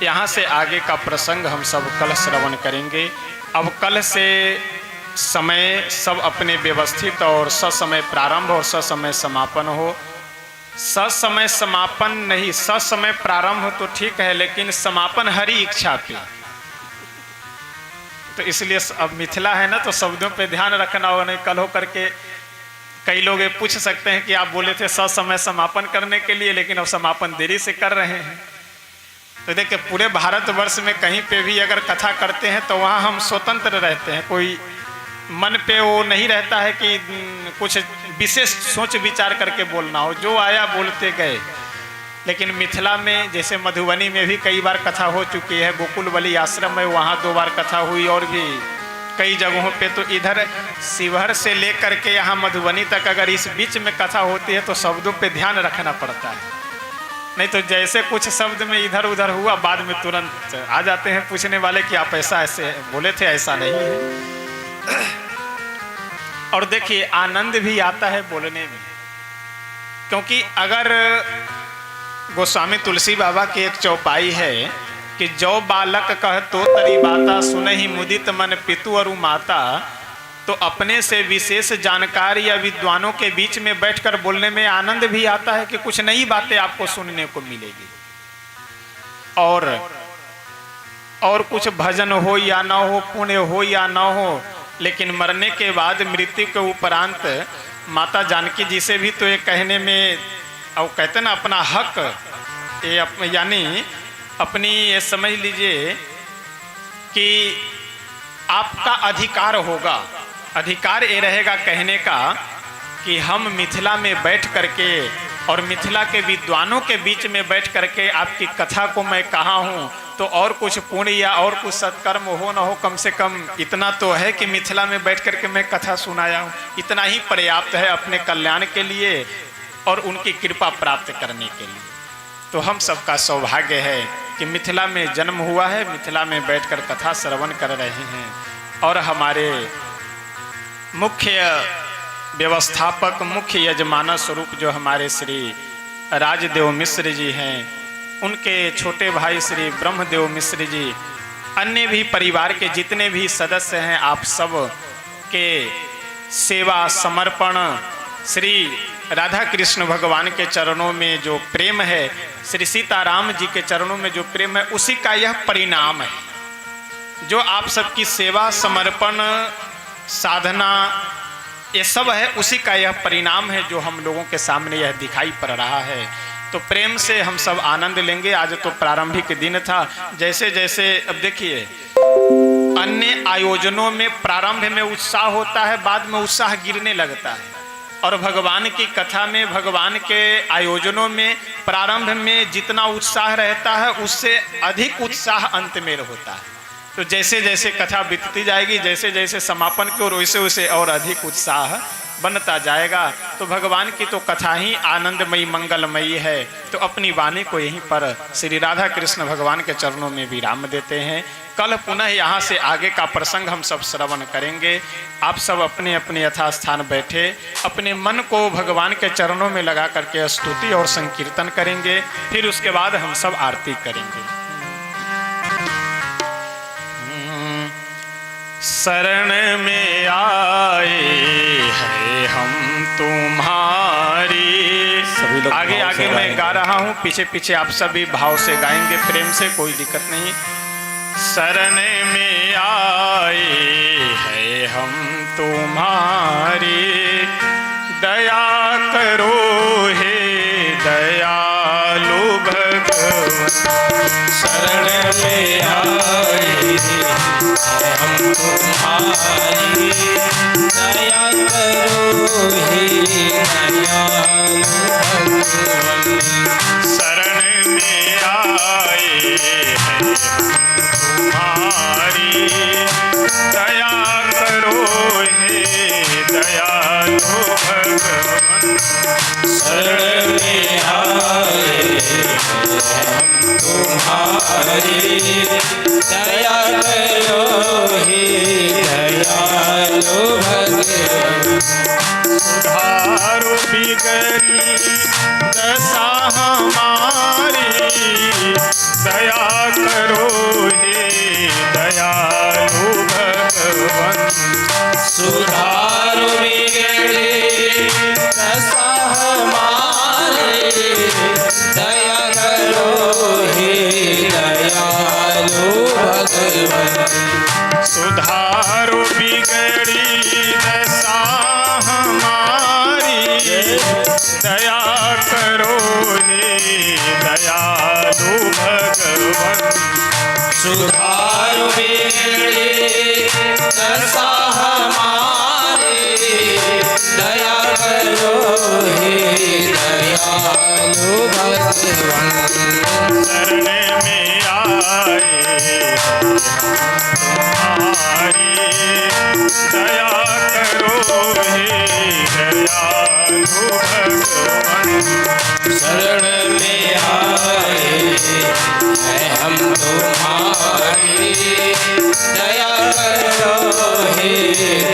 A: यहाँ से आगे का प्रसंग हम सब कल श्रवण करेंगे। अब कल से समय सब अपने व्यवस्थित और ससमय प्रारंभ और ससमय समापन हो। ससमय समापन नहीं, ससमय प्रारंभ तो ठीक है, लेकिन समापन हरि इच्छा पे। तो इसलिए अब मिथिला है ना, तो शब्दों पे ध्यान रखना हो, नहीं कल हो करके कई लोग ये पूछ सकते हैं कि आप बोले थे ससमय समापन करने के लिए, लेकिन अब समापन देरी से कर रहे हैं। तो देखिए पूरे भारतवर्ष में कहीं पे भी अगर कथा करते हैं तो वहाँ हम स्वतंत्र रहते हैं, कोई मन पे वो नहीं रहता है कि कुछ विशेष सोच विचार करके बोलना हो, जो आया बोलते गए। लेकिन मिथिला में जैसे मधुबनी में भी कई बार कथा हो चुकी है, गोकुलबली आश्रम में वहाँ 2 बार कथा हुई, और भी कई जगहों पे। तो इधर शिवहर से लेकर के यहाँ मधुबनी तक अगर इस बीच में कथा होती है तो शब्दों पे ध्यान रखना पड़ता है, नहीं तो जैसे कुछ शब्द में इधर उधर हुआ, बाद में तुरंत आ जाते हैं पूछने वाले कि आप ऐसा ऐसे बोले थे, ऐसा नहीं है। और देखिए आनंद भी आता है बोलने में, क्योंकि अगर गोस्वामी तुलसी बाबा की एक चौपाई है कि जो बालक कह तो तरी बाता, सुने ही मुदित मन पितु और माता। तो अपने से विशेष जानकार या विद्वानों के बीच में बैठकर बोलने में आनंद भी आता है कि कुछ नई बातें आपको सुनने को मिलेगी। और कुछ भजन हो या ना हो, पुण्य हो या ना हो, लेकिन मरने के बाद मृत्यु के उपरांत माता जानकी जी से भी तो ये कहने में, और कहते ना अपना हक, ये यानी अपनी ये समझ लीजिए कि आपका अधिकार होगा, अधिकार ये रहेगा कहने का कि हम मिथिला में बैठ करके और मिथिला के विद्वानों के बीच में बैठ करके आपकी कथा को मैं कहा हूँ, तो और कुछ पुण्य या और कुछ सत्कर्म हो ना हो, कम से कम इतना तो है कि मिथिला में बैठ करके मैं कथा सुनाया हूँ, इतना ही पर्याप्त है अपने कल्याण के लिए और उनकी कृपा प्राप्त करने के लिए। तो हम सबका सौभाग्य है कि मिथिला में जन्म हुआ है, मिथिला में बैठकर कथा श्रवण कर रहे हैं। और हमारे मुख्य व्यवस्थापक, मुख्य यजमाना स्वरूप जो हमारे श्री राजदेव मिश्र जी हैं, उनके छोटे भाई श्री ब्रह्मदेव मिश्र जी, अन्य भी परिवार के जितने भी सदस्य हैं, आप सब के सेवा समर्पण, श्री राधा कृष्ण भगवान के चरणों में जो प्रेम है, श्री सीताराम जी के चरणों में जो प्रेम है, उसी का यह परिणाम है। जो आप सबकी सेवा समर्पण साधना ये सब है, उसी का यह परिणाम है जो हम लोगों के सामने यह दिखाई पड़ रहा है। तो प्रेम से हम सब आनंद लेंगे। आज तो प्रारंभिक दिन था, जैसे जैसे अब देखिए अन्य आयोजनों में प्रारंभ में उत्साह होता है, बाद में उत्साह गिरने लगता है, और भगवान की कथा में, भगवान के आयोजनों में प्रारंभ में जितना उत्साह रहता है उससे अधिक उत्साह अंत में होता है। तो जैसे जैसे कथा बीतती जाएगी, जैसे जैसे समापन की ओर, वैसे वैसे और अधिक उत्साह बनता जाएगा। तो भगवान की तो कथा ही आनंदमयी मंगलमयी है। तो अपनी वाणी को यहीं पर श्री राधा कृष्ण भगवान के चरणों में विराम देते हैं। कल पुनः यहाँ से आगे का प्रसंग हम सब श्रवण करेंगे। आप सब अपने अपने यथास्थान बैठे अपने मन को भगवान के चरणों में लगा करके स्तुति और संकीर्तन करेंगे। फिर उसके बाद हम सब आरती करेंगे। शरण में आए हैं हम तुम्हारी। आगे आगे मैं गा रहा हूँ, पीछे पीछे आप सभी भाव से गाएंगे, प्रेम से, कोई दिक्कत नहीं। शरण में आए हैं हम तुम्हारी, दया करो हे दयालु भगवान।
B: शरण में आए हम तुम्हारी, दया करो हे दयालु भगवान।
A: शरण में आए हैं तुम्हारी, दया करो हे दयालु भगवान।
B: शरण में आए हम तुम्हारी, दया करो हे दयालु भगवान।
A: सुधारो बिगड़ी दशा हमारी, दया करो हे दयालु भगवान।
B: सुधारो बिगड़ी दशा हमारी, दया करो हे दयालु भगवान।
A: सुधारो बिगड़ी दशा हमारी, दया करो हे दयालु भगवान।
B: सुधारो बिगड़ी दशा हमारी, दया करो हे दयालु भगवान।
A: शरण में आए तुम्हारी, दया करो हे दयालु भगवान।
B: शरण में आए हैं हम तुम्हारी, दया करो हे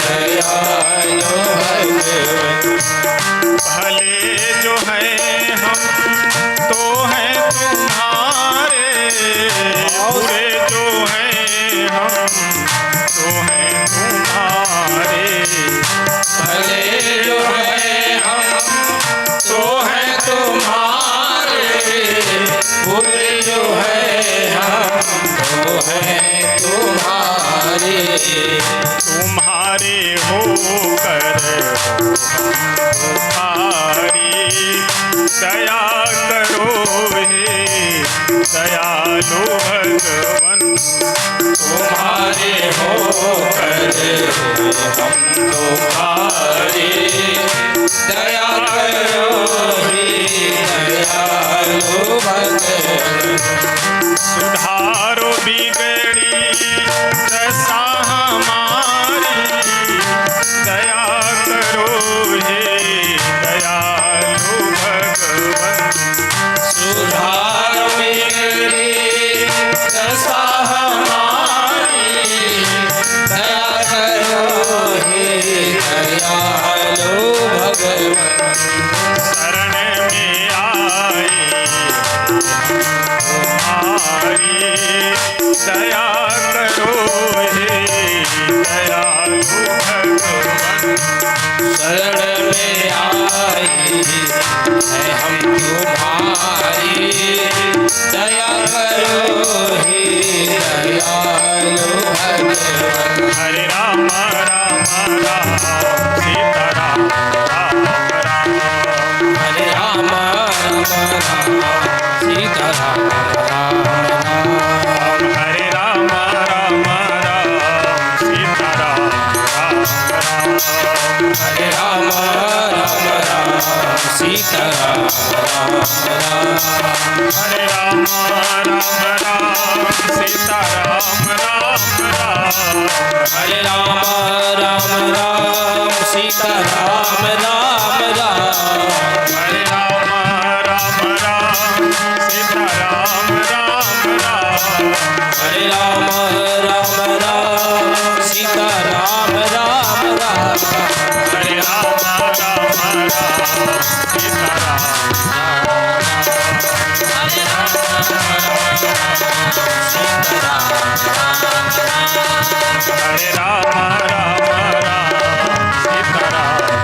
B: दयालु भगवान।
A: भले जो हैं हम तो हैं तुम्हारे, बुरे जो हैं हम तो हैं तुम्हारे।
B: भले जो है हम तो हैं तुम्हारे, बुरे जो है हम तो हैं तुम्हारे।
A: तुम्हारे होकर तुम्हारी, दया करो हे दयालु भगवान।
B: तुम्हारे होकर हम तुम्हारे, दया करो हे दयालु भगवान।
A: सुधारो बिगड़ी दशा हमारी, दया करो हे दयालु भगवान।
B: सुधारो बिगड़ी दशा हमारी, दया करो हे दयालु भगवान।
A: शरण में आए तुम्हारी, दया करो हे दयालु भगवान।
B: शरण में आए हैं हम तुम्हारी, दया करो हे दयालु भगवान।
A: हरे राम राम राम सीता राम राम राम।
B: हरे राम राम राम सीता राम राम राम।
A: हरे राम राम राम सीता राम राम राम।
B: हरे राम राम राम सीता राम राम राम।
A: हरे राम राम राम सीता राम राम राम।
B: हरे राम राम राम सीता